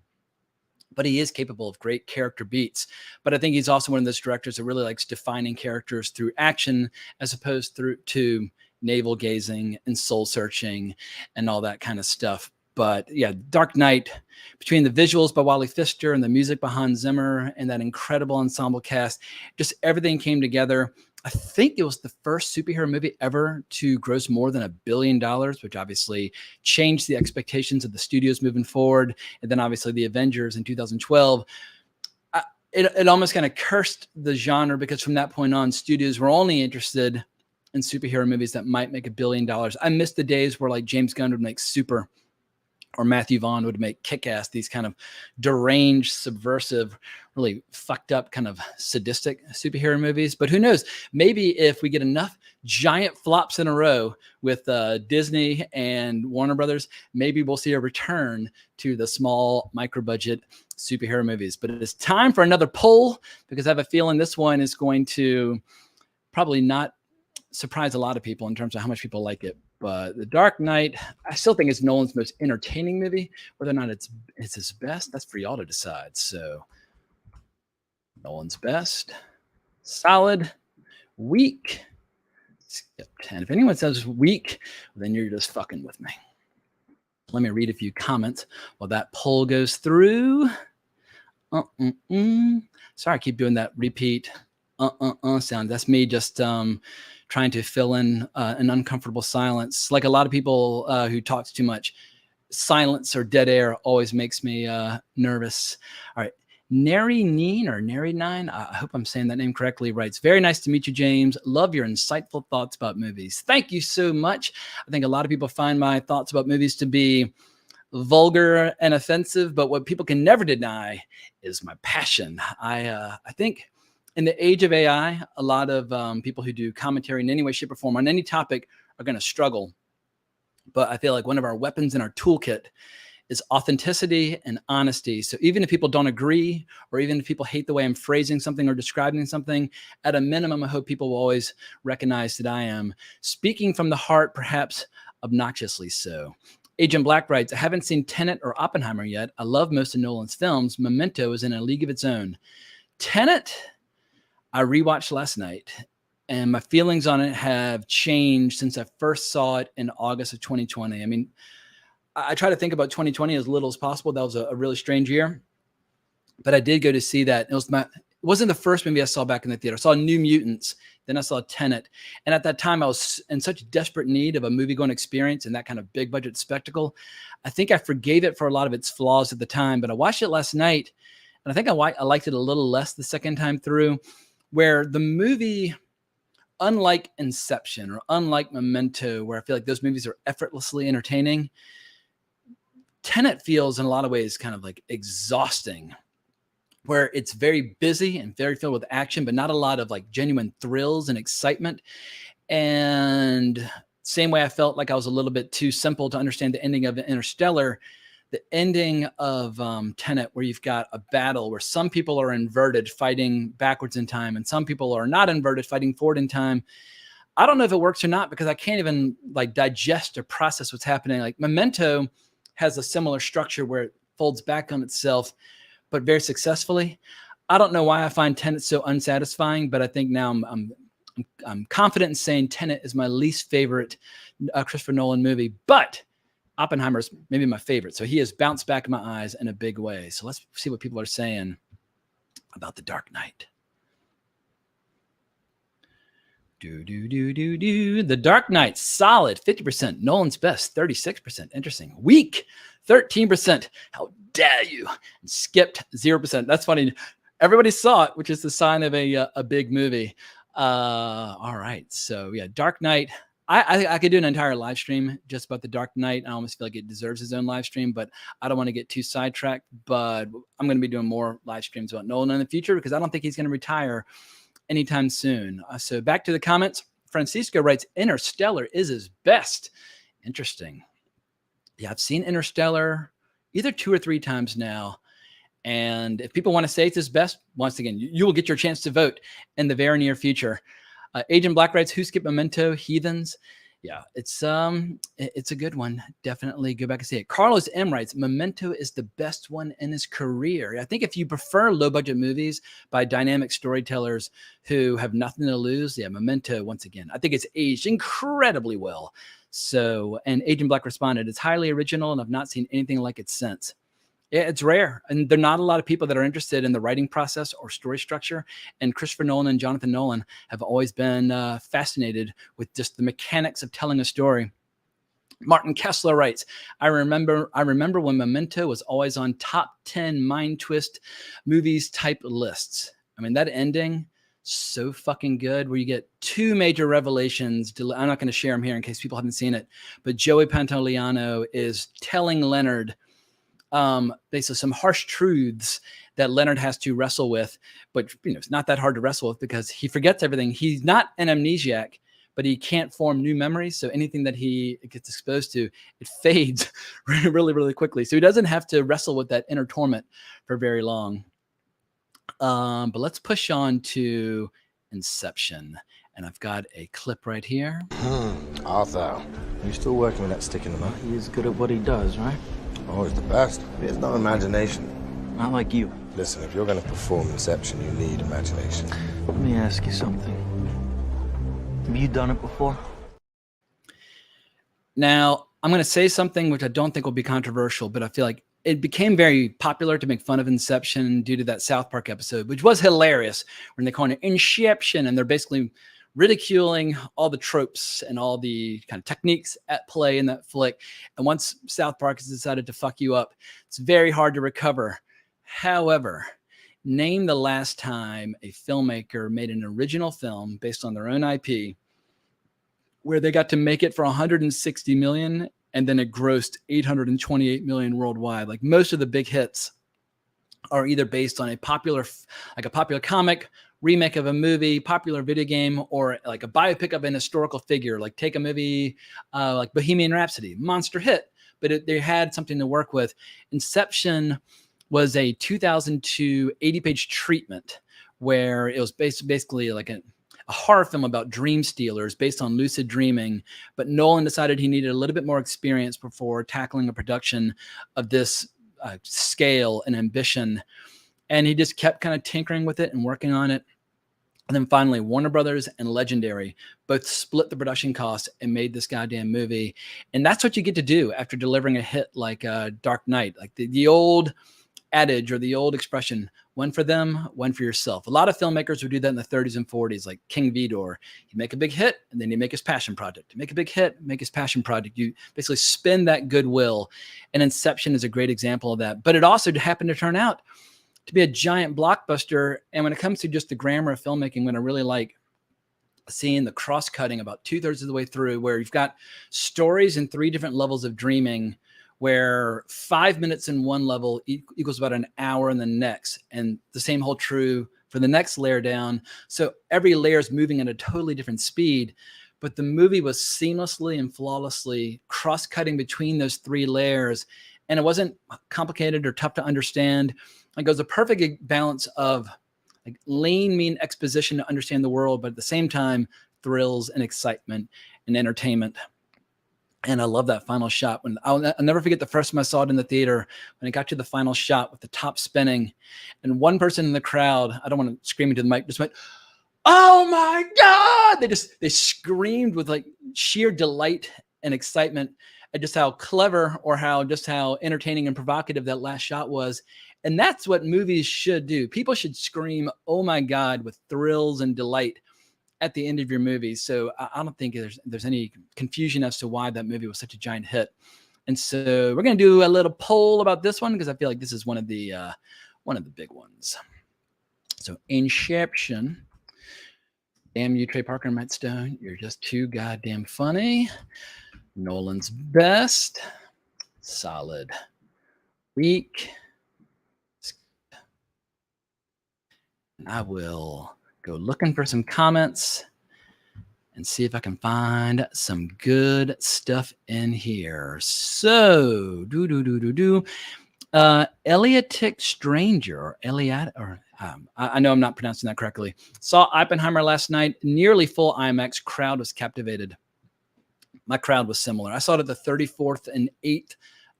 but he is capable of great character beats. But I think he's also one of those directors that really likes defining characters through action, as opposed to navel gazing and soul searching and all that kind of stuff. But yeah, Dark Knight, between the visuals by Wally Pfister and the music by Hans Zimmer and that incredible ensemble cast, just everything came together. I think it was the first superhero movie ever to gross more than $1 billion, which obviously changed the expectations of the studios moving forward. And then obviously the Avengers in 2012. It almost kind of cursed the genre, because from that point on, studios were only interested in superhero movies that might make $1 billion. I miss the days where like James Gunn would make Super, or Matthew Vaughn would make Kick-Ass, these kind of deranged, subversive, really fucked up kind of sadistic superhero movies. But who knows? Maybe if we get enough giant flops in a row with Disney and Warner Brothers, maybe we'll see a return to the small micro-budget superhero movies. But it's time for another poll, because I have a feeling this one is going to probably not surprise a lot of people in terms of how much people like it. But The Dark Knight, I still think it's Nolan's most entertaining movie. Whether or not it's his best, that's for y'all to decide. So Nolan's best, solid, weak, skip 10. If anyone says weak, then you're just fucking with me. Let me read a few comments while that poll goes through. Sorry, I keep doing that repeat sound. That's me just trying to fill in an uncomfortable silence. Like a lot of people who talk too much, silence or dead air always makes me nervous. All right. Neri Neen or Neri Nine, I hope I'm saying that name correctly, writes, very nice to meet you, James. Love your insightful thoughts about movies. Thank you so much. I think a lot of people find my thoughts about movies to be vulgar and offensive, but what people can never deny is my passion. I think in the age of AI, a lot of people who do commentary in any way, shape, or form on any topic are going to struggle. But I feel like one of our weapons in our toolkit is authenticity and honesty. So even if people don't agree, or even if people hate the way I'm phrasing something or describing something, at a minimum, I hope people will always recognize that I am speaking from the heart, perhaps obnoxiously so. Agent Black writes, I haven't seen Tenet or Oppenheimer yet. I love most of Nolan's films. Memento is in a league of its own. Tenet, I rewatched last night, and my feelings on it have changed since I first saw it in August of 2020. I mean, I try to think about 2020 as little as possible. That was a really strange year, but I did go to see that. It wasn't the first movie I saw back in the theater. I saw New Mutants, then I saw Tenet. And at that time I was in such desperate need of a movie going experience and that kind of big budget spectacle. I think I forgave it for a lot of its flaws at the time, but I watched it last night and I think I liked it a little less the second time through, where the movie, unlike Inception or unlike Memento, where I feel like those movies are effortlessly entertaining, Tenet feels in a lot of ways kind of like exhausting, where it's very busy and very filled with action, but not a lot of like genuine thrills and excitement. And same way I felt like I was a little bit too simple to understand the ending of Interstellar, the ending of Tenet, where you've got a battle where some people are inverted fighting backwards in time and some people are not inverted fighting forward in time. I don't know if it works or not because I can't even like digest or process what's happening. Like Memento has a similar structure where it folds back on itself, but very successfully. I don't know why I find Tenet so unsatisfying, but I think now I'm confident in saying Tenet is my least favorite Christopher Nolan movie, but Oppenheimer's maybe my favorite. So he has bounced back in my eyes in a big way. So let's see what people are saying about The Dark Knight. The Dark Knight, solid, 50%. Nolan's best, 36%. Interesting. Weak, 13%. How dare you? And skipped, 0%. That's funny. Everybody saw it, which is the sign of a big movie. All right. So yeah, Dark Knight. I could do an entire live stream just about The Dark Knight. I almost feel like it deserves its own live stream, but I don't want to get too sidetracked. But I'm going to be doing more live streams about Nolan in the future because I don't think he's going to retire anytime soon. So back to the comments. Francisco writes, Interstellar is his best. Interesting. Yeah, I've seen Interstellar either 2 or 3 times now. And if people want to say it's his best, once again, you will get your chance to vote in the very near future. Agent Black writes, who skipped Memento? Heathens. Yeah, it's a good one. Definitely go back and see it. Carlos M writes, Memento is the best one in his career. I think if you prefer low budget movies by dynamic storytellers who have nothing to lose, yeah, Memento, once again, I think it's aged incredibly well. So, and Agent Black responded, it's highly original and I've not seen anything like it since. Yeah, it's rare. And there are not a lot of people that are interested in the writing process or story structure. And Christopher Nolan and Jonathan Nolan have always been fascinated with just the mechanics of telling a story. Martin Kessler writes, I remember when Memento was always on top 10 mind twist movies type lists. I mean, that ending, so fucking good, where you get 2 major revelations. I'm not going to share them here in case people haven't seen it, but Joey Pantoliano is telling Leonard basically some harsh truths that Leonard has to wrestle with, but it's not that hard to wrestle with because he forgets everything. He's not an amnesiac, but he can't form new memories. So anything that he gets exposed to, it fades really, really quickly. So he doesn't have to wrestle with that inner torment for very long. But let's push on to Inception. And I've got a clip right here. Arthur, you still working with that stick in the mud? He's good at what he does, right? Oh, he's the best. He has no imagination. Not like you. Listen, if you're going to perform Inception, you need imagination. Let me ask you something. Have you done it before? Now, I'm going to say something which I don't think will be controversial, but I feel like it became very popular to make fun of Inception due to that South Park episode, which was hilarious when they call it Inception, and they're basically ridiculing all the tropes and all the kind of techniques at play in that flick. And once South Park has decided to fuck you up, it's very hard to recover. However, Name the last time a filmmaker made an original film based on their own IP where they got to make it for 160 million and then it grossed 828 million worldwide. Like most of the big hits are either based on a popular comic, remake of a movie, popular video game, or like a biopic of an historical figure. Like take a movie like Bohemian Rhapsody, monster hit, but they had something to work with. Inception was a 2002 80-page treatment where it was basically like a horror film about dream stealers based on lucid dreaming. But Nolan decided he needed a little bit more experience before tackling a production of this scale and ambition. And he just kept kind of tinkering with it and working on it. And then finally, Warner Brothers and Legendary both split the production costs and made this goddamn movie. And that's what you get to do after delivering a hit like Dark Knight. Like the old adage or the old expression, one for them, one for yourself. A lot of filmmakers would do that in the 30s and 40s, like King Vidor. He'd make a big hit, and then he'd make his passion project. Make a big hit, make his passion project. You basically spin that goodwill. And Inception is a great example of that. But it also happened to turn out to be a giant blockbuster. And when it comes to just the grammar of filmmaking, what I really like seeing the cross-cutting about 2/3 of the way through, where you've got stories in 3 different levels of dreaming, where 5 minutes in one level equals about an hour in the next. And the same hold true for the next layer down. So every layer is moving at a totally different speed. But the movie was seamlessly and flawlessly cross-cutting between those 3 layers. And it wasn't complicated or tough to understand. Like it was a perfect balance of like lean, mean exposition to understand the world, but at the same time, thrills and excitement and entertainment. And I love that final shot. When I'll never forget the first time I saw it in the theater, when it got to the final shot with the top spinning, and one person in the crowd, I don't want to scream into the mic, just went, "Oh my God!" They screamed with like sheer delight and excitement at just how clever or how entertaining and provocative that last shot was. And that's what movies should do. People should scream, "Oh my God," with thrills and delight at the end of your movie. So I don't think there's any confusion as to why that movie was such a giant hit. And so we're going to do a little poll about this one because I feel like this is one of the big ones. So Inception. Damn you, Trey Parker and Matt Stone. You're just too goddamn funny. Nolan's best. Solid. Weak. I will go looking for some comments and see if I can find some good stuff in here. So, Eliotic Stranger, I know I'm not pronouncing that correctly. Saw Oppenheimer last night, nearly full IMAX. Crowd was captivated. My crowd was similar. I saw it at the 34th and 8th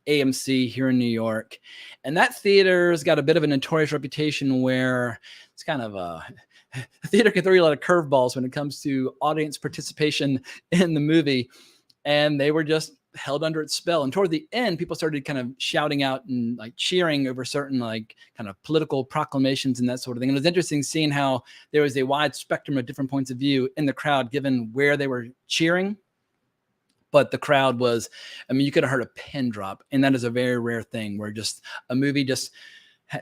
AMC here in New York. And that theater's got a bit of a notorious reputation where it's kind of a theater can throw you a lot of curveballs when it comes to audience participation in the movie. And they were just held under its spell. And toward the end, people started kind of shouting out and like cheering over certain like kind of political proclamations and that sort of thing. And it was interesting seeing how there was a wide spectrum of different points of view in the crowd, given where they were cheering. But the crowd was, I mean, you could have heard a pin drop. And that is a very rare thing where just a movie just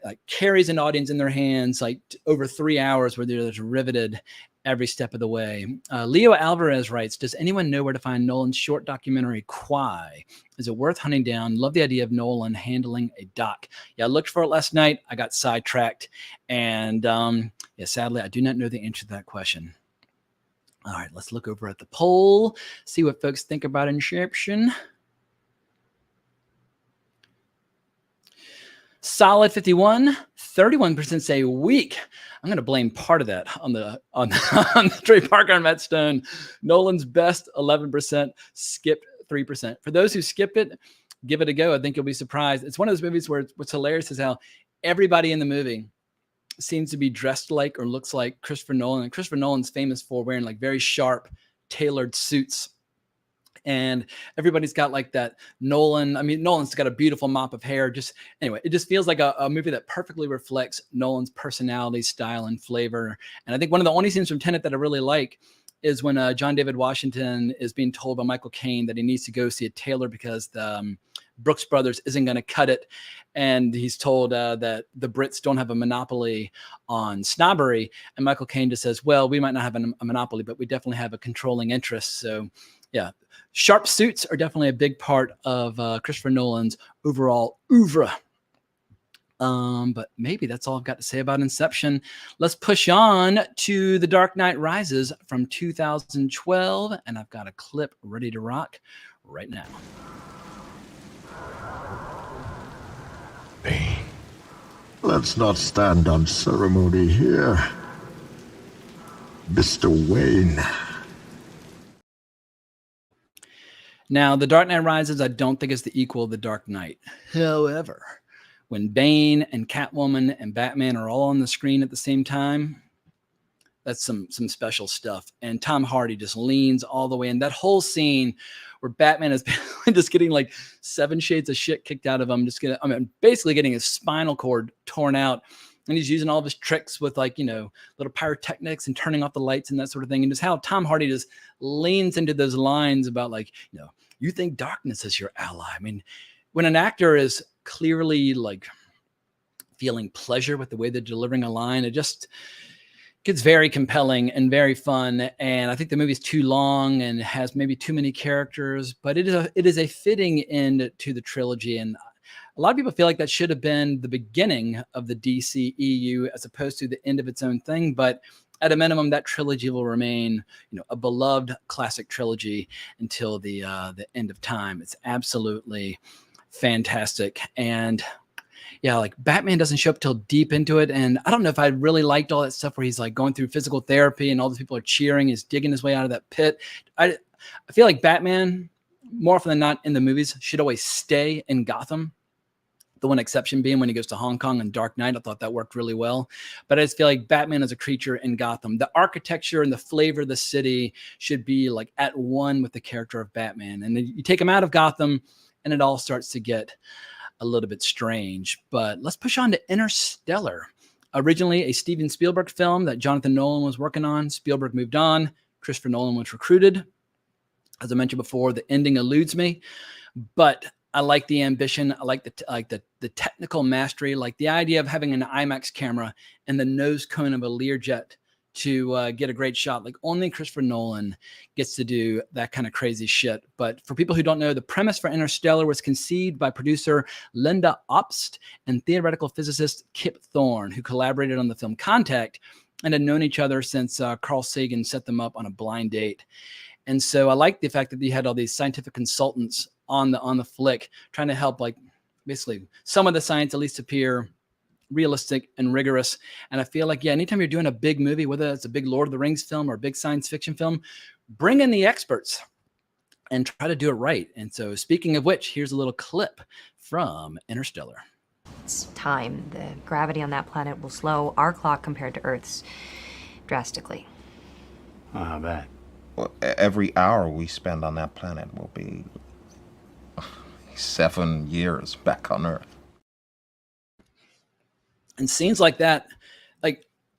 like carries an audience in their hands, like over 3 hours where they're just riveted every step of the way. Leo Alvarez writes, does anyone know where to find Nolan's short documentary, Quai? Is it worth hunting down? Love the idea of Nolan handling a doc. Yeah, I looked for it last night. I got sidetracked. And yeah, sadly, I do not know the answer to that question. All right, let's look over at the poll, see what folks think about Inception. Solid 51, 31% say weak. I'm going to blame part of that on the Trey Parker and Matt Stone. Nolan's best, 11%, skipped 3%. For those who skipped it, give it a go. I think you'll be surprised. It's one of those movies where what's hilarious is how everybody in the movie seems to be dressed like or looks like Christopher Nolan. And Christopher Nolan's famous for wearing like very sharp, tailored suits. And everybody's got like that Nolan. I mean, Nolan's got a beautiful mop of hair. Just anyway, it just feels like a movie that perfectly reflects Nolan's personality, style, and flavor. And I think one of the only scenes from Tenet that I really like is when John David Washington is being told by Michael Caine that he needs to go see a tailor because the Brooks Brothers isn't going to cut it. And he's told that the Brits don't have a monopoly on snobbery. And Michael Caine just says, well, we might not have a monopoly, but we definitely have a controlling interest. So, yeah, sharp suits are definitely a big part of Christopher Nolan's overall oeuvre. But maybe that's all I've got to say about Inception. Let's push on to The Dark Knight Rises from 2012. And I've got a clip ready to rock right now. Bane. Let's not stand on ceremony here. Mr. Wayne. Now, The Dark Knight Rises, I don't think is the equal of The Dark Knight. However, when Bane and Catwoman and Batman are all on the screen at the same time, that's some special stuff. And Tom Hardy just leans all the way in. That whole scene where Batman is just getting like 7 shades of shit kicked out of him, basically getting his spinal cord torn out. And he's using all of his tricks with little pyrotechnics and turning off the lights and that sort of thing. And just how Tom Hardy just leans into those lines about you think darkness is your ally. I mean, when an actor is clearly feeling pleasure with the way they're delivering a line, it just gets very compelling and very fun. And I think the movie's too long and has maybe too many characters, but it is a fitting end to the trilogy. And a lot of people feel like that should have been the beginning of the DCEU as opposed to the end of its own thing. But at a minimum, that trilogy will remain, a beloved classic trilogy until the end of time. It's absolutely fantastic. And yeah, Batman doesn't show up till deep into it. And I don't know if I really liked all that stuff where he's going through physical therapy and all these people are cheering, he's digging his way out of that pit. I feel like Batman, more often than not in the movies, should always stay in Gotham. The one exception being when he goes to Hong Kong and Dark Knight. I thought that worked really well. But I just feel like Batman is a creature in Gotham. The architecture and the flavor of the city should be at one with the character of Batman. And then you take him out of Gotham and it all starts to get a little bit strange. But let's push on to Interstellar. Originally a Steven Spielberg film that Jonathan Nolan was working on. Spielberg moved on. Christopher Nolan was recruited. As I mentioned before, the ending eludes me. But I like the ambition. I like the technical mastery, like the idea of having an IMAX camera and the nose cone of a Learjet to get a great shot. Only Christopher Nolan gets to do that kind of crazy shit. But for people who don't know, the premise for Interstellar was conceived by producer Linda Obst and theoretical physicist Kip Thorne, who collaborated on the film Contact and had known each other since Carl Sagan set them up on a blind date. And so I like the fact that you had all these scientific consultants on the flick trying to help basically some of the science at least appear realistic and rigorous. And I feel like, anytime you're doing a big movie, whether it's a big Lord of the Rings film or a big science fiction film, bring in the experts and try to do it right. And so speaking of which, here's a little clip from Interstellar. It's time. The gravity on that planet will slow our clock compared to Earth's drastically. I bet. Well, every hour we spend on that planet will be 7 years back on Earth. And scenes like that,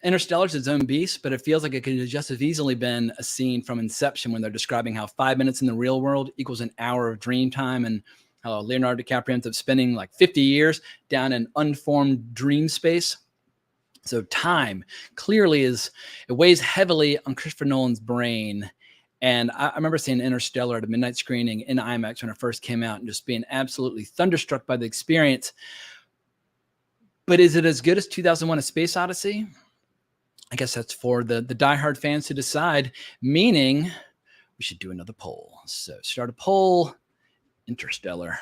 Interstellar's its own beast, but it feels like it could have just as easily been a scene from Inception when they're describing how 5 minutes in the real world equals an hour of dream time, and how Leonardo DiCaprio ends up spending 50 years down in unformed dream space. So time clearly it weighs heavily on Christopher Nolan's brain. And I remember seeing Interstellar at a midnight screening in IMAX when it first came out and just being absolutely thunderstruck by the experience. But is it as good as 2001: A Space Odyssey? I guess that's for the diehard fans to decide, meaning we should do another poll. So start a poll, Interstellar.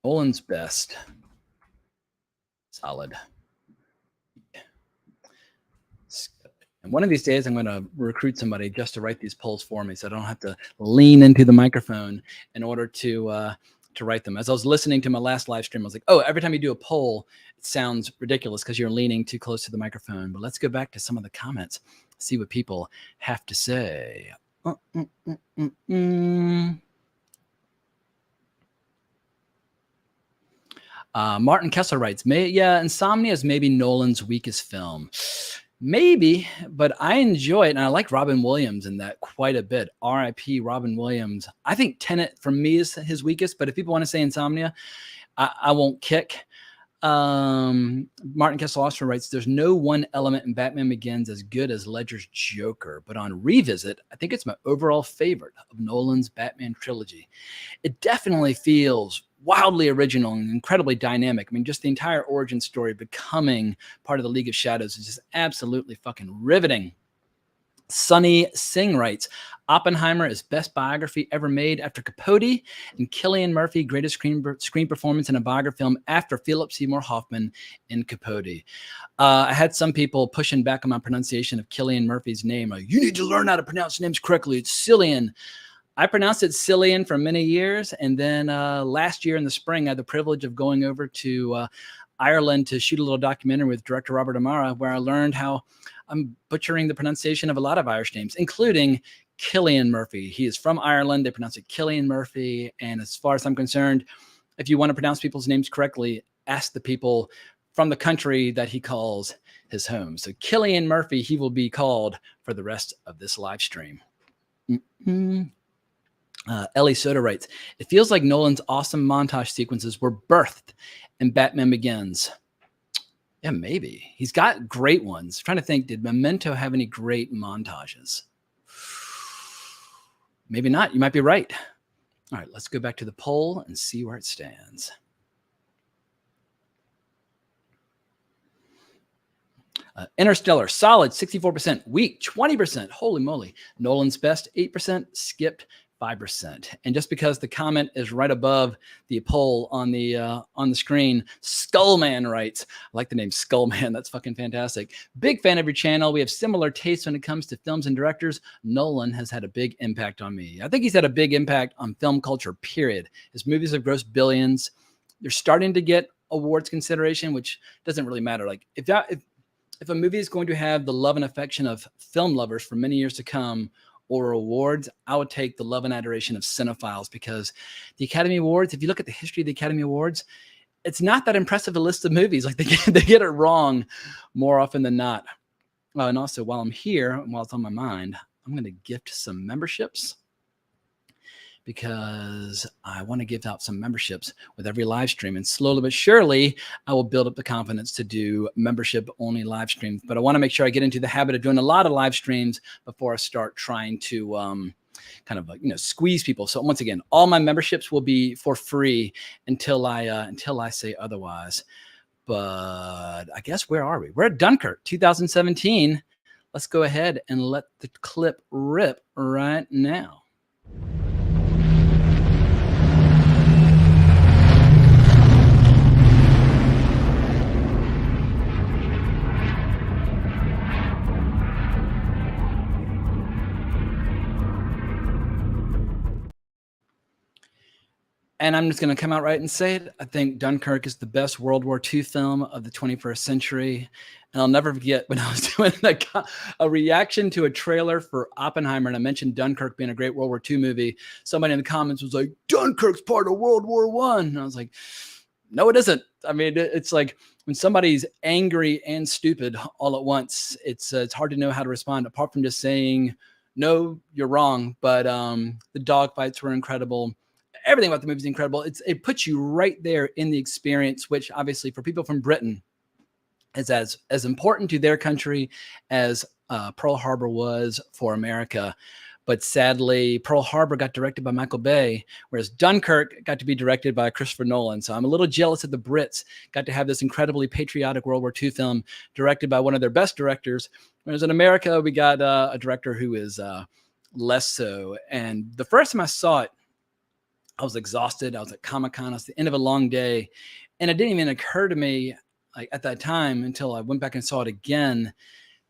Nolan's best. Solid. And one of these days, I'm going to recruit somebody just to write these polls for me so I don't have to lean into the microphone in order to write them. As I was listening to my last live stream, I was like, oh, every time you do a poll, it sounds ridiculous because you're leaning too close to the microphone. But let's go back to some of the comments, see what people have to say. Martin Kessler writes, Insomnia is maybe Nolan's weakest film. Maybe, but I enjoy it, and I like Robin Williams in that quite a bit. R.I.P. Robin Williams. I think Tenet for me is his weakest, but if people want to say Insomnia, I won't kick. Martin Kessel-Oster writes, there's no one element in Batman Begins as good as Ledger's Joker, but on revisit, I think it's my overall favorite of Nolan's Batman trilogy. It definitely feels wildly original and incredibly dynamic. I mean, just the entire origin story becoming part of the League of Shadows is just absolutely fucking riveting. Sunny Singh writes, Oppenheimer is best biography ever made after Capote, and Cillian Murphy, greatest screen performance in a biography film after Philip Seymour Hoffman in Capote. I had some people pushing back on my pronunciation of Cillian Murphy's name. Like, you need to learn how to pronounce names correctly. It's Cillian. I pronounced it Cillian for many years, and then last year in the spring, I had the privilege of going over to Ireland to shoot a little documentary with director Robert Amara, where I learned how I'm butchering the pronunciation of a lot of Irish names, including Cillian Murphy. He is from Ireland. They pronounce it Cillian Murphy. And as far as I'm concerned, if you want to pronounce people's names correctly, ask the people from the country that he calls his home. So Cillian Murphy, he will be called for the rest of this live stream. Ellie Soda writes, it feels like Nolan's awesome montage sequences were birthed in Batman Begins. Yeah, maybe. He's got great ones. I'm trying to think, did Memento have any great montages? Maybe not. You might be right. All right, let's go back to the poll and see where it stands. Interstellar, solid, 64%. Weak, 20%. Holy moly. Nolan's best, 8%. Skipped, 5%. And just because the comment is right above the poll on the screen, Skullman writes, I like the name Skullman. That's fucking fantastic. Big fan of your channel. We have similar tastes when it comes to films and directors. Nolan has had a big impact on me. I think he's had a big impact on film culture, period. His movies have grossed billions. They're starting to get awards consideration, which doesn't really matter. Like if a movie is going to have the love and affection of film lovers for many years to come, or awards, I would take the love and adoration of cinephiles, because the Academy Awards, if you look at the history of the Academy Awards, it's not that impressive a list of movies. Like they get it wrong more often than not. And also, while I'm here, while it's on my mind, I'm going to gift some memberships, because I want to give out some memberships with every live stream. And slowly but surely, I will build up the confidence to do membership-only live streams. But I want to make sure I get into the habit of doing a lot of live streams before I start trying to kind of squeeze people. So once again, all my memberships will be for free until I say otherwise. But I guess, where are we? We're at Dunkirk, 2017. Let's go ahead and let the clip rip right now. And I'm just going to come out right and say it. I think Dunkirk is the best World War II film of the 21st century. And I'll never forget when I was doing a reaction to a trailer for Oppenheimer, and I mentioned Dunkirk being a great World War II movie. Somebody in the comments was like, Dunkirk's part of World War I. And I was like, no, it isn't. I mean, it's like when somebody's angry and stupid all at once, it's hard to know how to respond, apart from just saying, no, you're wrong. But the dogfights were incredible. Everything about the movie is incredible. It puts you right there in the experience, which obviously for people from Britain is as important to their country as Pearl Harbor was for America. But sadly, Pearl Harbor got directed by Michael Bay, whereas Dunkirk got to be directed by Christopher Nolan. So I'm a little jealous that the Brits got to have this incredibly patriotic World War II film directed by one of their best directors. Whereas in America, we got a director who is less so. And the first time I saw it, I was exhausted. I was at Comic-Con. It was the end of a long day. And it didn't even occur to me at that time until I went back and saw it again,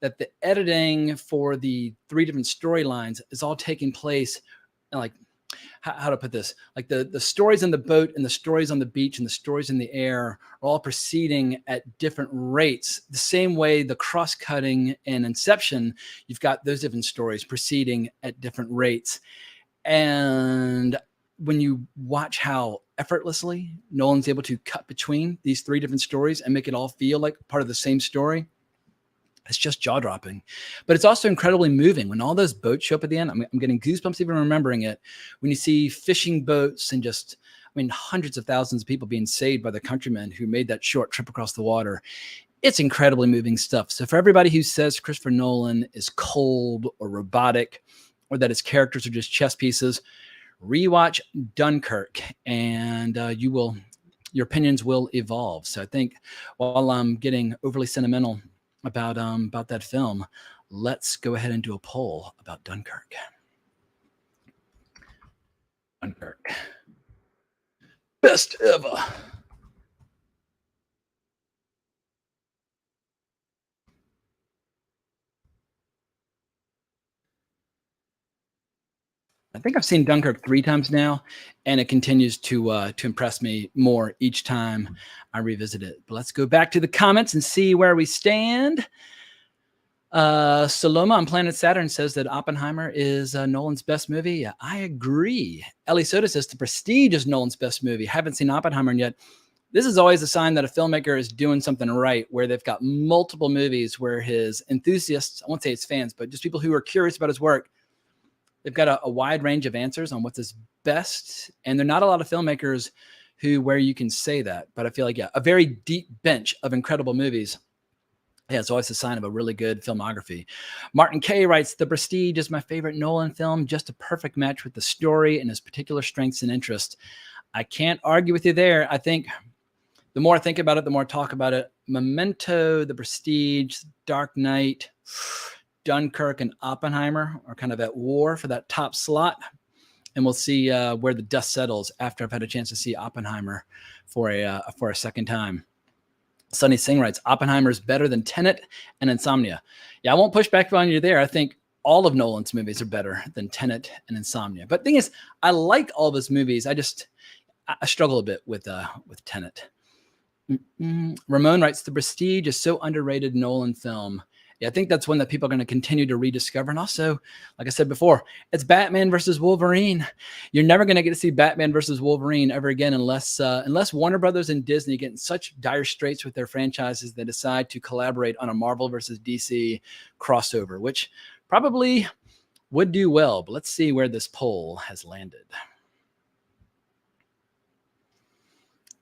that the editing for the three different storylines is all taking place, like, how to put this, like the stories in the boat and the stories on the beach and the stories in the air are all proceeding at different rates. The same way the cross-cutting in Inception, you've got those different stories proceeding at different rates. And when you watch how effortlessly Nolan's able to cut between these three different stories and make it all feel like part of the same story, It's just jaw-dropping. But it's also incredibly moving. When all those boats show up at the end, I'm getting goosebumps even remembering it. When you see fishing boats and just, I mean, hundreds of thousands of people being saved by the countrymen who made that short trip across the water. It's incredibly moving stuff. So for everybody who says Christopher Nolan is cold or robotic or that his characters are just chess pieces, rewatch Dunkirk and your opinions will evolve. So I think while I'm getting overly sentimental about that film, let's go ahead and do a poll about Dunkirk. Dunkirk. Best ever. I think I've seen Dunkirk 3 times now, and it continues to impress me more each time I revisit it. But let's go back to the comments and see where we stand. Saloma on Planet Saturn says that Oppenheimer is Nolan's best movie. Yeah, I agree. Ellie Soda says The Prestige is Nolan's best movie. Haven't seen Oppenheimer yet. This is always a sign that a filmmaker is doing something right, where they've got multiple movies where his enthusiasts, I won't say his fans, but just people who are curious about his work, they've got a wide range of answers on what's his best. And there are not a lot of filmmakers where you can say that. But I feel like, yeah, a very deep bench of incredible movies. Yeah, it's always a sign of a really good filmography. Martin K writes, The Prestige is my favorite Nolan film, just a perfect match with the story and his particular strengths and interests. I can't argue with you there. I think the more I think about it, the more I talk about it. Memento, The Prestige, Dark Knight, Dunkirk, and Oppenheimer are kind of at war for that top slot. And we'll see where the dust settles after I've had a chance to see Oppenheimer for a second time. Sunny Singh writes, Oppenheimer is better than Tenet and Insomnia. Yeah, I won't push back on you there. I think all of Nolan's movies are better than Tenet and Insomnia. But the thing is, I like all of his movies. I struggle a bit with Tenet. Ramon writes, The Prestige is so underrated Nolan film. Yeah, I think that's one that people are going to continue to rediscover. And also, like I said before, it's Batman versus Wolverine. You're never going to get to see Batman versus Wolverine ever again unless Warner Brothers and Disney get in such dire straits with their franchises they decide to collaborate on a Marvel versus DC crossover, which probably would do well. But let's see where this poll has landed.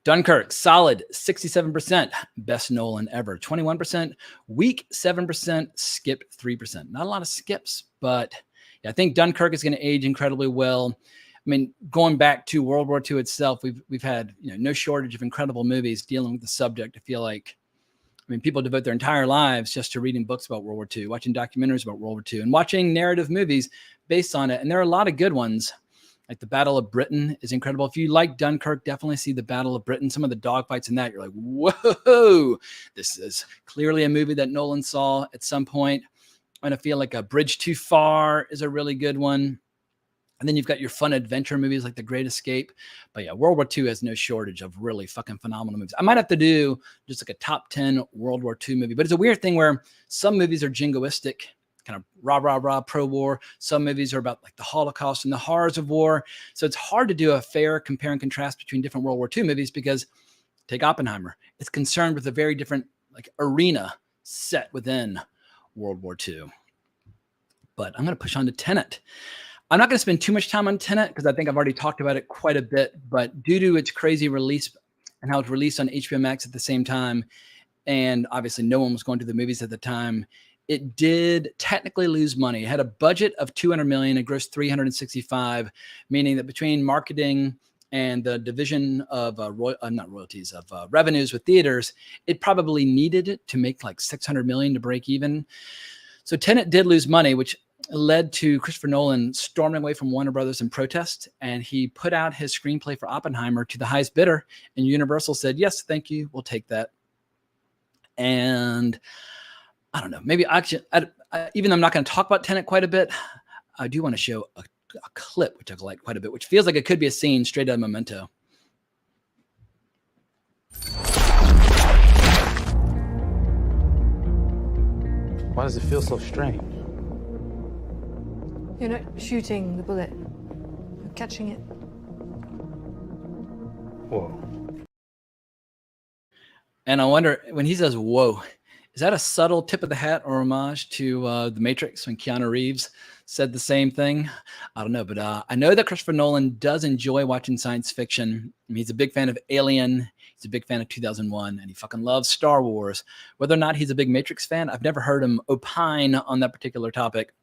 Dunkirk, solid 67%, best Nolan ever. 21%, weak 7%, skip 3%. Not a lot of skips, but yeah, I think Dunkirk is going to age incredibly well. I mean, going back to World War II itself, we've had no shortage of incredible movies dealing with the subject. I feel like, I mean, people devote their entire lives just to reading books about World War II, watching documentaries about World War II, and watching narrative movies based on it. And there are a lot of good ones. Like the Battle of Britain is incredible. If you like Dunkirk, definitely see the Battle of Britain. Some of the dogfights in that, you're like, whoa, this is clearly a movie that Nolan saw at some point. And I feel like A Bridge Too Far is a really good one. And then you've got your fun adventure movies like The Great Escape. But yeah, World War II has no shortage of really fucking phenomenal movies. I might have to do just like a top 10 World War II movie. But it's a weird thing where some movies are jingoistic, kind of rah, pro-war. Some movies are about like the Holocaust and the horrors of war. So it's hard to do a fair compare and contrast between different World War II movies because take Oppenheimer. It's concerned with a very different like arena set within World War II. But I'm going to push on to Tenet. I'm not going to spend too much time on Tenet because I think I've already talked about it quite a bit. But due to its crazy release and how it's released on HBO Max at the same time, and obviously no one was going to the movies at the time, it did technically lose money. It had a budget of $200 million. It grossed $365, meaning that between marketing and the division of revenues with theaters, it probably needed it to make like $600 million to break even. So Tenet did lose money, which led to Christopher Nolan storming away from Warner Brothers in protest. And he put out his screenplay for Oppenheimer to the highest bidder. And Universal said, yes, thank you. We'll take that. And I don't know, maybe actually, even though I'm not going to talk about Tenet quite a bit, I do want to show a clip, which I like quite a bit, which feels like it could be a scene straight out of Memento. Why does it feel so strange? You're not shooting the bullet. You're catching it. Whoa. And I wonder, when he says, whoa, Is that a subtle tip of the hat or homage to The Matrix when Keanu Reeves said the same thing? I don't know, but I know that Christopher Nolan does enjoy watching science fiction. I mean, he's a big fan of Alien. He's a big fan of 2001, and he fucking loves Star Wars. Whether or not he's a big Matrix fan, I've never heard him opine on that particular topic.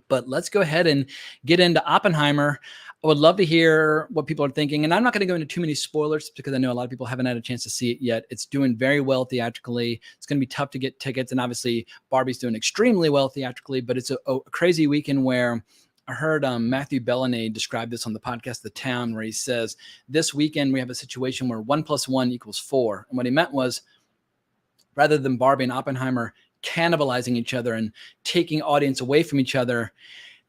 But let's go ahead and get into Oppenheimer. I would love to hear what people are thinking. And I'm not going to go into too many spoilers because I know a lot of people haven't had a chance to see it yet. It's doing very well theatrically. It's going to be tough to get tickets. And obviously, Barbie's doing extremely well theatrically. But it's a crazy weekend where I heard Matthew Bellany describe this on the podcast The Town, where he says, this weekend we have a situation where 1 + 1 = 4. And what he meant was, rather than Barbie and Oppenheimer cannibalizing each other and taking audience away from each other,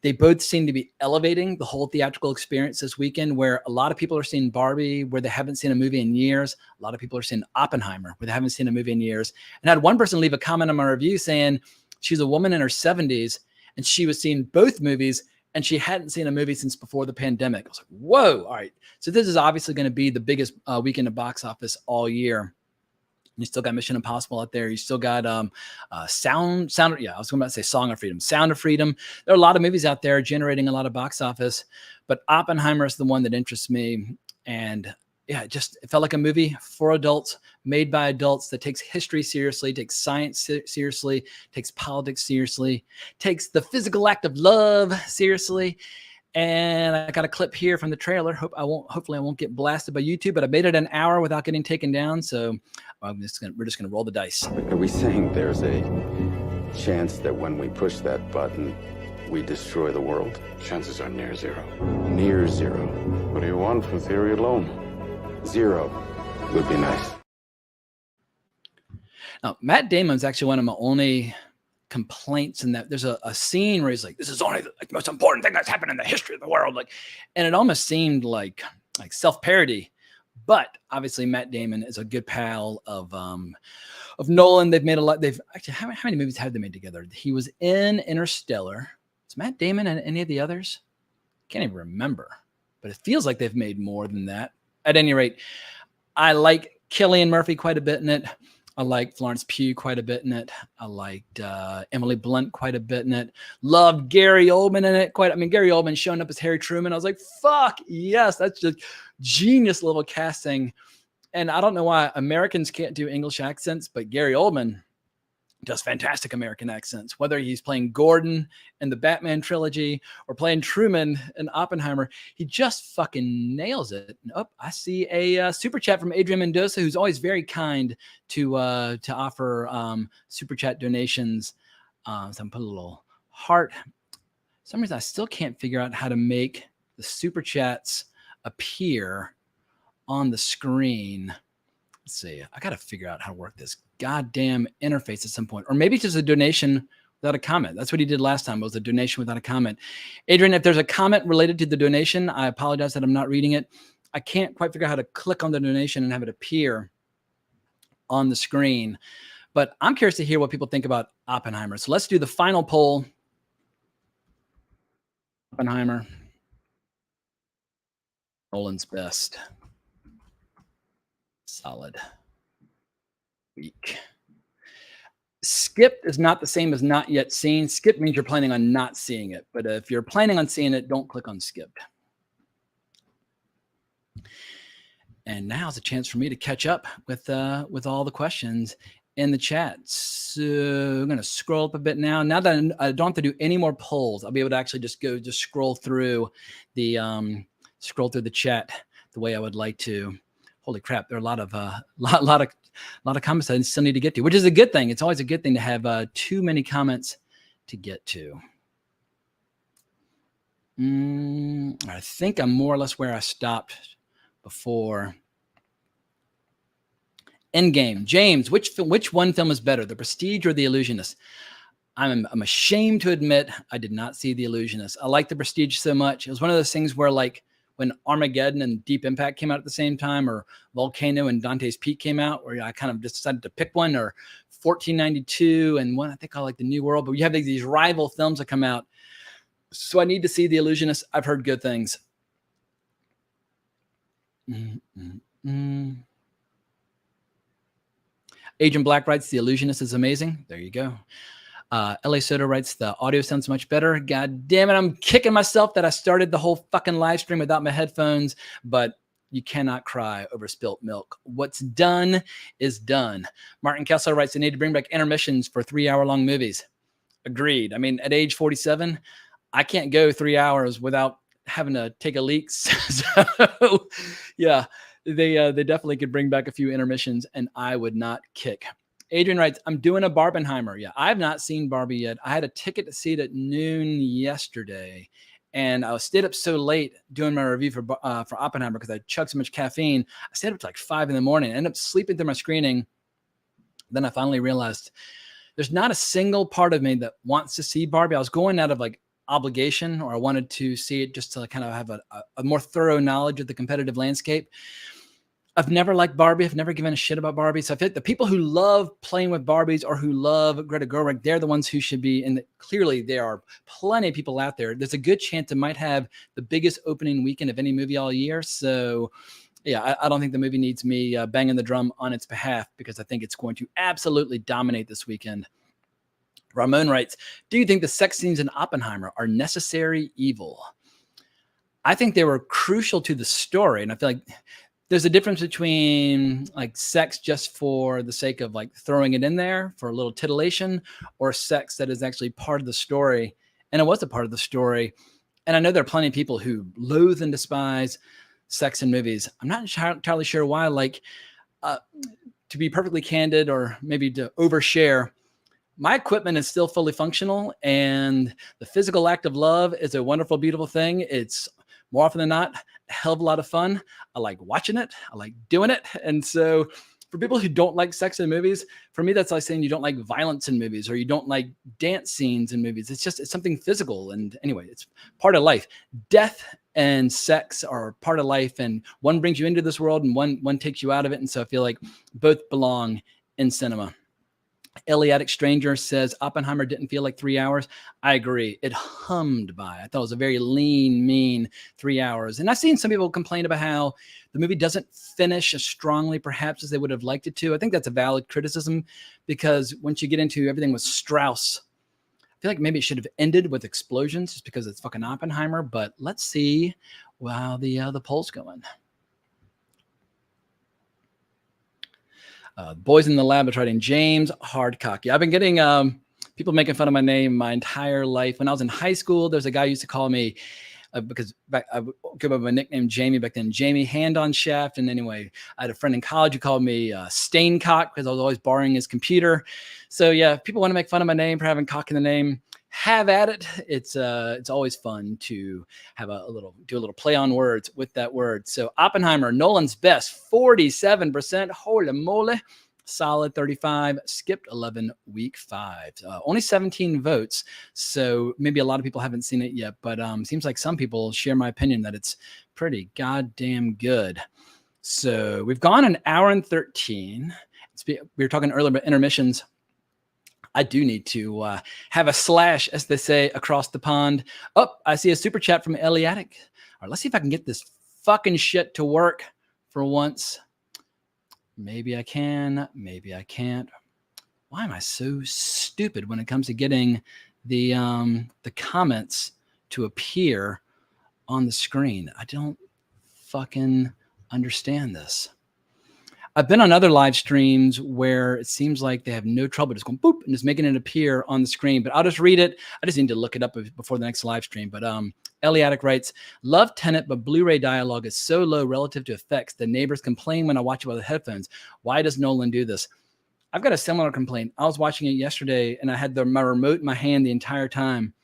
they both seem to be elevating the whole theatrical experience this weekend, where a lot of people are seeing Barbie where they haven't seen a movie in years. A lot of people are seeing Oppenheimer where they haven't seen a movie in years. And I had one person leave a comment on my review saying she's a woman in her 70s and she was seeing both movies and she hadn't seen a movie since before the pandemic. I was like, whoa, all right. So this is obviously going to be the biggest weekend of box office all year. You still got Mission Impossible out there. You still got Sound. Yeah, I was going to say Song of Freedom, Sound of Freedom. There are a lot of movies out there generating a lot of box office, but Oppenheimer is the one that interests me. And yeah, it felt like a movie for adults, made by adults, that takes history seriously, takes science seriously, takes politics seriously, takes the physical act of love seriously. And I got a clip here from the trailer. Hopefully I won't get blasted by YouTube, but I made it an hour without getting taken down. So we're just gonna roll the dice. Are we saying there's a chance that when we push that button, we destroy the world? Chances are near zero. Near zero. What do you want from theory alone? 0 would be nice. Now, Matt Damon's actually one of my only complaints in that there's a scene where he's like, this is only the most important thing that's happened in the history of the world. And it almost seemed like self-parody. But obviously Matt Damon is a good pal of Nolan. They've made a lot. How many movies have they made together? He was in Interstellar. Is Matt Damon in any of the others? Can't even remember, but it feels like they've made more than that. At any rate, I like Cillian Murphy quite a bit in it. I like Florence Pugh quite a bit in it. I liked Emily Blunt quite a bit in it. Loved Gary Oldman in it Gary Oldman showing up as Harry Truman. I was like, fuck yes, that's just genius level casting. And I don't know why Americans can't do English accents, but Gary Oldman does fantastic American accents, whether he's playing Gordon in the Batman trilogy or playing Truman in Oppenheimer. He just fucking nails it. Oh, I see a super chat from Adrian Mendoza, who's always very kind to offer super chat donations. So I'm gonna put a little heart. For some reason, I still can't figure out how to make the super chats appear on the screen. Let's see. I got to figure out how to work this goddamn interface at some point. Or maybe it's just a donation without a comment. That's what he did last time, was a donation without a comment. Adrian, if there's a comment related to the donation, I apologize that I'm not reading it. I can't quite figure out how to click on the donation and have it appear on the screen. But I'm curious to hear what people think about Oppenheimer. So let's do the final poll. Oppenheimer. Nolan's best. Solid. Weak. Skipped is not the same as not yet seen. Skip means you're planning on not seeing it. But if you're planning on seeing it, don't click on skipped. And now's a chance for me to catch up with all the questions in the chat. So I'm going to scroll up a bit now. Now that I don't have to do any more polls, I'll be able to actually just scroll through the chat the way I would like to. Holy crap! There are a lot of comments I still need to get to, which is a good thing. It's always a good thing to have too many comments to get to. I think I'm more or less where I stopped before. Endgame. James, which one film is better, The Prestige or The Illusionist? I'm ashamed to admit I did not see The Illusionist. I like The Prestige so much. It was one of those things where, like, when Armageddon and Deep Impact came out at the same time, or Volcano and Dante's Peak came out, where I kind of just decided to pick one, or 1492 and one I think I like The New World. But you have these rival films that come out. So I need to see The Illusionist. I've heard good things. Agent Black writes, The Illusionist is amazing. There you go. LA Soda writes, the audio sounds much better. God damn it, I'm kicking myself that I started the whole fucking live stream without my headphones, but you cannot cry over spilt milk. What's done is done. Martin Kessler writes, they need to bring back intermissions for 3-hour-long movies. Agreed. I mean, at age 47, I can't go 3 hours without having to take a leak. So, yeah, they definitely could bring back a few intermissions, and I would not kick. Adrian writes, I'm doing a Barbenheimer. Yeah, I've not seen Barbie yet. I had a ticket to see it at noon yesterday, and I stayed up so late doing my review for Oppenheimer because I chugged so much caffeine. I stayed up to like 5 in the morning. I ended up sleeping through my screening. Then I finally realized there's not a single part of me that wants to see Barbie. I was going out of like obligation, or I wanted to see it just to kind of have a more thorough knowledge of the competitive landscape. I've never liked Barbie. I've never given a shit about Barbie. So I feel like the people who love playing with Barbies or who love Greta Gerwig, they're the ones who should be. And clearly there are plenty of people out there. There's a good chance it might have the biggest opening weekend of any movie all year. So yeah, I don't think the movie needs me banging the drum on its behalf, because I think it's going to absolutely dominate this weekend. Ramon writes, do you think the sex scenes in Oppenheimer are necessary evil? I think they were crucial to the story. And I feel like there's a difference between like sex just for the sake of like throwing it in there for a little titillation, or sex that is actually part of the story. And it was a part of the story. And I know there are plenty of people who loathe and despise sex in movies. I'm not entirely sure why. Like, to be perfectly candid, or maybe to overshare, my equipment is still fully functional, and the physical act of love is a wonderful, beautiful thing. It's more often than not a hell of a lot of fun. I like watching it. I like doing it. And so for people who don't like sex in movies, for me, that's like saying you don't like violence in movies, or you don't like dance scenes in movies. It's something physical. And anyway, it's part of life. Death and sex are part of life, and one brings you into this world and one takes you out of it. And so I feel like both belong in cinema. Eliatic Stranger says Oppenheimer didn't feel like 3 hours. I agree. It hummed by. I thought it was a very lean, mean 3 hours. And I've seen some people complain about how the movie doesn't finish as strongly perhaps as they would have liked it to. I think that's a valid criticism, because once you get into everything with Strauss, I feel like maybe it should have ended with explosions just because it's fucking Oppenheimer. But let's see how the poll's going. Boys in the Laboratory and James Hardcock. Yeah, I've been getting people making fun of my name my entire life. When I was in high school, there's a guy who used to call me, because I would give him a nickname, Jamie, back then, Jamie Hand on Shaft. And anyway, I had a friend in college who called me Staincock, because I was always borrowing his computer. So yeah, if people want to make fun of my name for having cock in the name, have at it. It's always fun to have do a little play on words with that word. So Oppenheimer, Nolan's best, 47%. Holy moly. Solid 35, skipped 11, week 5. Only 17 votes. So maybe a lot of people haven't seen it yet, but seems like some people share my opinion that it's pretty goddamn good. So we've gone an hour and 13. We were talking earlier about intermissions. I do need to have a slash, as they say, across the pond. Oh, I see a super chat from Eliatic. All right, let's see if I can get this fucking shit to work for once. Maybe I can, maybe I can't. Why am I so stupid when it comes to getting the comments to appear on the screen? I don't fucking understand this. I've been on other live streams where it seems like they have no trouble just going boop and just making it appear on the screen, but I'll just read it. I just need to look it up before the next live stream. But Eliatic writes, love Tenet, but Blu-ray dialogue is so low relative to effects. The neighbors complain when I watch it with the headphones. Why does Nolan do this? I've got a similar complaint. I was watching it yesterday and I had my remote in my hand the entire time.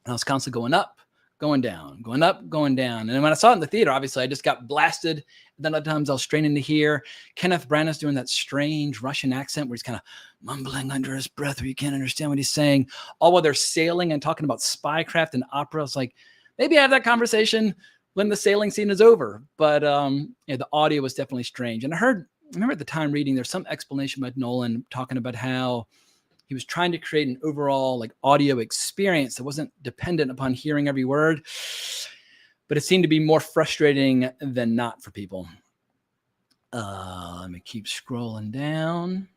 And I was constantly going up, going down, going up, going down. And when I saw it in the theater, obviously I just got blasted. Then other times I was straining to hear Kenneth Branagh's doing that strange Russian accent where he's kind of mumbling under his breath where you can't understand what he's saying, all while they're sailing and talking about spycraft and opera. It's like, maybe I have that conversation when the sailing scene is over. But yeah, the audio was definitely strange. And I remember at the time reading, there's some explanation by Nolan talking about how he was trying to create an overall like audio experience that wasn't dependent upon hearing every word. But it seemed to be more frustrating than not for people. Let me keep scrolling down.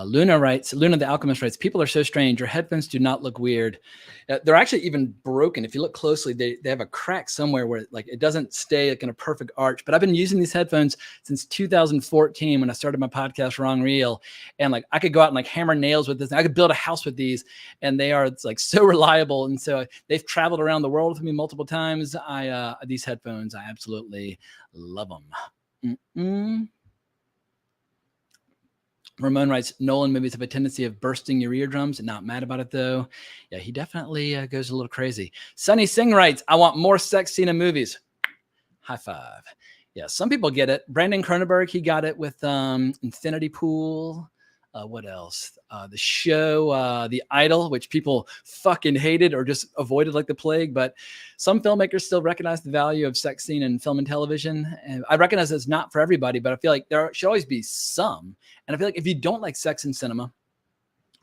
Luna writes, Luna the Alchemist writes, people are so strange. Your headphones do not look weird. They're actually even broken. If you look closely, they have a crack somewhere where like it doesn't stay like in a perfect arch. But I've been using these headphones since 2014 when I started my podcast, Wrong Reel. And like I could go out and like hammer nails with this. I could build a house with these, and they are like so reliable. And so they've traveled around the world with me multiple times. These headphones, I absolutely love them. Ramon writes, Nolan movies have a tendency of bursting your eardrums. Not mad about it, though. Yeah, he definitely goes a little crazy. Sunny Singh writes, I want more sex scene in movies. High five. Yeah, some people get it. Brandon Cronenberg, he got it with Infinity Pool. What else? The show, The Idol, which people fucking hated or just avoided like the plague. But some filmmakers still recognize the value of sex scene in film and television. And I recognize it's not for everybody, but I feel like there should always be some. And I feel like if you don't like sex in cinema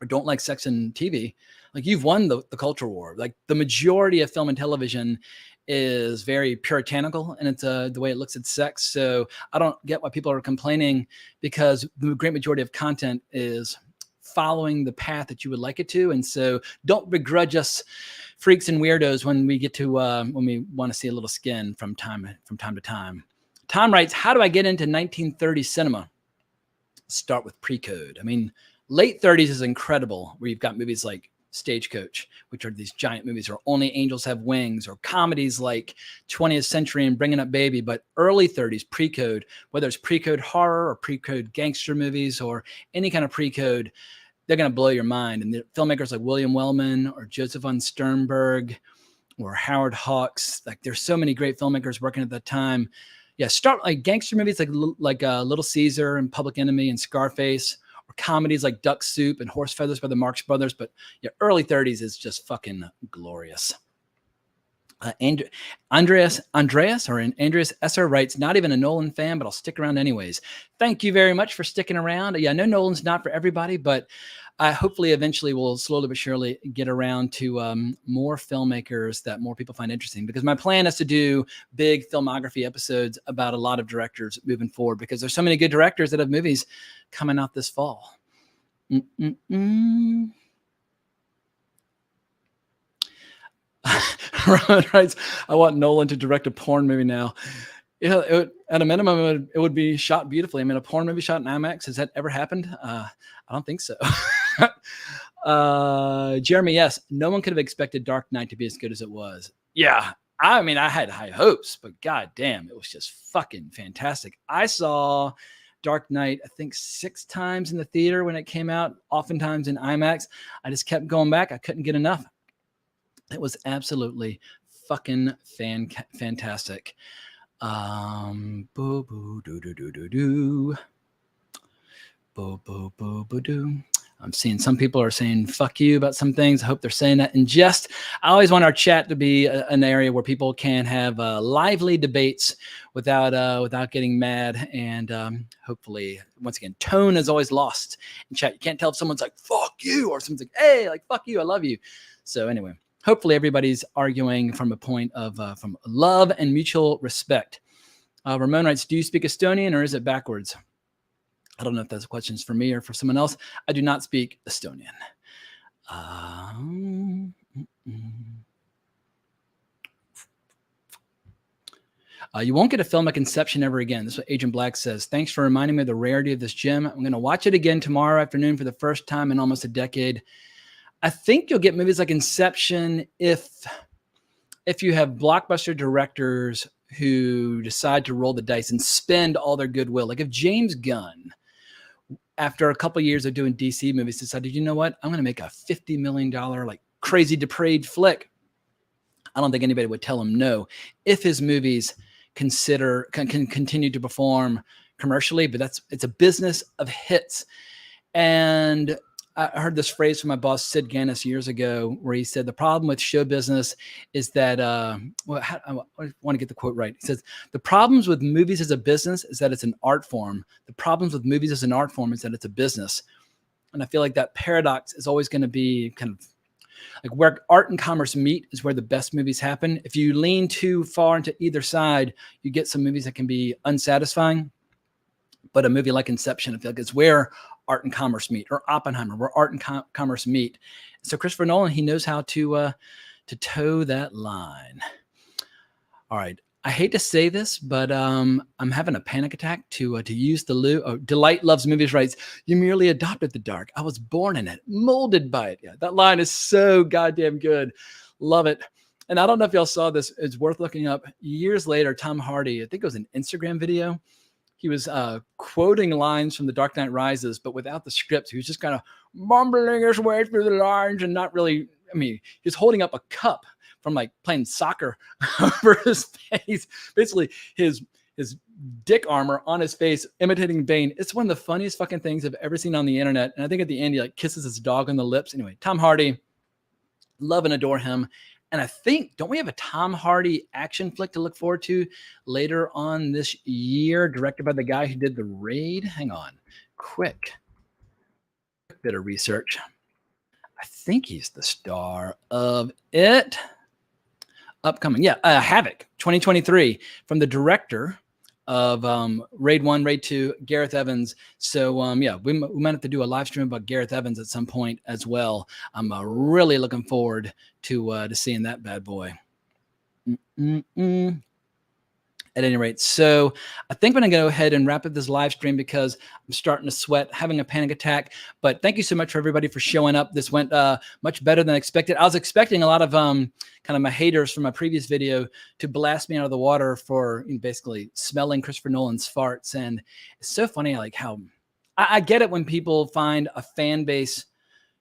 or don't like sex in TV, like you've won the culture war. Like the majority of film and television is very puritanical and it's the way it looks at sex. So I don't get why people are complaining, because the great majority of content is following the path that you would like it to. And so don't begrudge us freaks and weirdos when we get to when we want to see a little skin from time to time. Tom writes, how do I get into 1930s cinema? Start with Pre-Code. I mean, late 30s is incredible, where you've got movies like Stagecoach, which are these giant movies, or Only Angels Have Wings, or comedies like 20th Century and Bringing Up Baby. But early 30s, Pre-Code, whether it's Pre-Code horror or Pre-Code gangster movies or any kind of Pre-Code, they're going to blow your mind. And the filmmakers like William Wellman or Joseph von Sternberg or Howard Hawks, like there's so many great filmmakers working at that time. Yeah, start like gangster movies like Little Caesar and Public Enemy and Scarface, or comedies like Duck Soup and Horse Feathers by the Marx Brothers. But yeah, early 30s is just fucking glorious. Andreas Esser writes, not even a Nolan fan, but I'll stick around anyways. Thank you very much for sticking around. Yeah, I know Nolan's not for everybody, but hopefully eventually we'll slowly but surely get around to more filmmakers that more people find interesting, because my plan is to do big filmography episodes about a lot of directors moving forward, because there's so many good directors that have movies coming out this fall. Ron writes, I want Nolan to direct a porn movie now. Yeah, at a minimum, it would be shot beautifully. I mean, a porn movie shot in IMAX, has that ever happened? I don't think so. Jeremy, yes, no one could have expected Dark Knight to be as good as it was. Yeah, I mean, I had high hopes, but god damn, it was just fucking fantastic. I saw Dark Knight, I think 6 times in the theater when it came out, oftentimes in IMAX. I just kept going back. I couldn't get enough. It was absolutely fucking fantastic. Boo boo doo doo doo doo doo. Boo boo boo boo doo. I'm seeing some people are saying fuck you about some things. I hope they're saying that in jest. I always want our chat to be an area where people can have lively debates without getting mad. And hopefully, once again, tone is always lost in chat. You can't tell if someone's like fuck you or someone's like, hey, like fuck you, I love you. So anyway, hopefully everybody's arguing from a point of from love and mutual respect. Ramon writes, do you speak Estonian or is it backwards? I don't know if that's questions for me or for someone else. I do not speak Estonian. You won't get a film like Inception ever again. This is what Agent Black says. Thanks for reminding me of the rarity of this gem. I'm going to watch it again tomorrow afternoon for the first time in almost a decade. I think you'll get movies like Inception if you have blockbuster directors who decide to roll the dice and spend all their goodwill. Like if James Gunn, after a couple of years of doing DC movies, decided, you know what, I'm going to make a $50 million like crazy depraved flick. I don't think anybody would tell him no if his movies can continue to perform commercially, but it's a business of hits. And I heard this phrase from my boss, Sid Gannis, years ago, where he said, the problem with show business is that, I want to get the quote right. He says, the problems with movies as a business is that it's an art form. The problems with movies as an art form is that it's a business. And I feel like that paradox is always going to be kind of like where art and commerce meet is where the best movies happen. If you lean too far into either side, you get some movies that can be unsatisfying. But a movie like Inception, I feel like it's where art and commerce meet, or Oppenheimer, where art and commerce meet. So Christopher Nolan, he knows how to toe that line. All right. I hate to say this, but I'm having a panic attack to use the Delight Loves Movies writes, "You merely adopted the dark. I was born in it, molded by it." Yeah, that line is so goddamn good. Love it. And I don't know if y'all saw this. It's worth looking up. Years later, Tom Hardy, I think it was an Instagram video, he was quoting lines from The Dark Knight Rises, but without the script. He was just kind of mumbling his way through the lines and not really, I mean, he was holding up a cup from like playing soccer over his face. Basically, his dick armor on his face, imitating Bane. It's one of the funniest fucking things I've ever seen on the internet. And I think at the end, he like kisses his dog on the lips. Anyway, Tom Hardy, love and adore him. And I think, don't we have a Tom Hardy action flick to look forward to later on this year, directed by the guy who did The Raid? Hang on, quick bit of research. I think he's the star of it. Upcoming, yeah, Havoc 2023 from the director of Raid 1, Raid 2, Gareth Evans. So yeah, we might have to do a live stream about Gareth Evans at some point as well. I'm really looking forward to seeing that bad boy. At any rate, so I think I'm going to go ahead and wrap up this live stream because I'm starting to sweat, having a panic attack. But thank you so much for everybody for showing up. This went much better than expected. I was expecting a lot of kind of my haters from my previous video to blast me out of the water for basically smelling Christopher Nolan's farts. And it's so funny, like how I get it when people find a fan base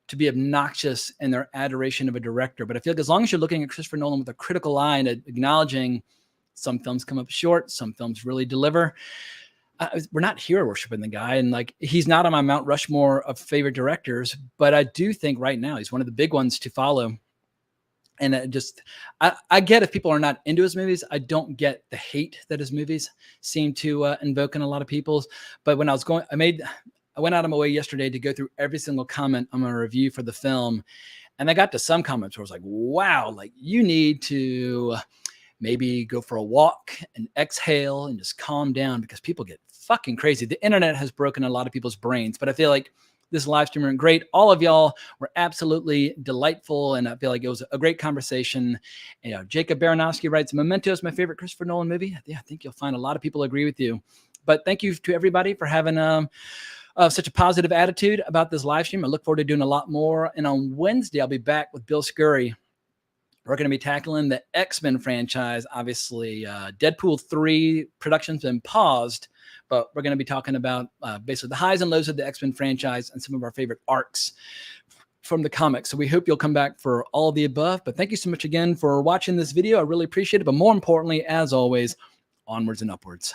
to be obnoxious in their adoration of a director. But I feel like as long as you're looking at Christopher Nolan with a critical eye and acknowledging some films come up short, some films really deliver. We're not hero worshiping the guy, and like he's not on my Mount Rushmore of favorite directors, but I do think right now he's one of the big ones to follow. And I get if people are not into his movies. I don't get the hate that his movies seem to invoke in a lot of people's. But when I was going, I went out of my way yesterday to go through every single comment on my review for the film, and I got to some comments where I was like, "Wow, like you need to." Maybe go for a walk and exhale and just calm down because people get fucking crazy. The internet has broken a lot of people's brains, but I feel like this live stream went great. All of y'all were absolutely delightful, and I feel like it was a great conversation. You know, Jacob Baranowski writes, "Memento is my favorite Christopher Nolan movie." Yeah, I think you'll find a lot of people agree with you. But thank you to everybody for having such a positive attitude about this live stream. I look forward to doing a lot more. And on Wednesday, I'll be back with Bill Scurry. We're going to be tackling the X-Men franchise. Obviously, Deadpool 3 production's been paused, but we're going to be talking about basically the highs and lows of the X-Men franchise and some of our favorite arcs from the comics. So we hope you'll come back for all of the above. But thank you so much again for watching this video. I really appreciate it. But more importantly, as always, onwards and upwards.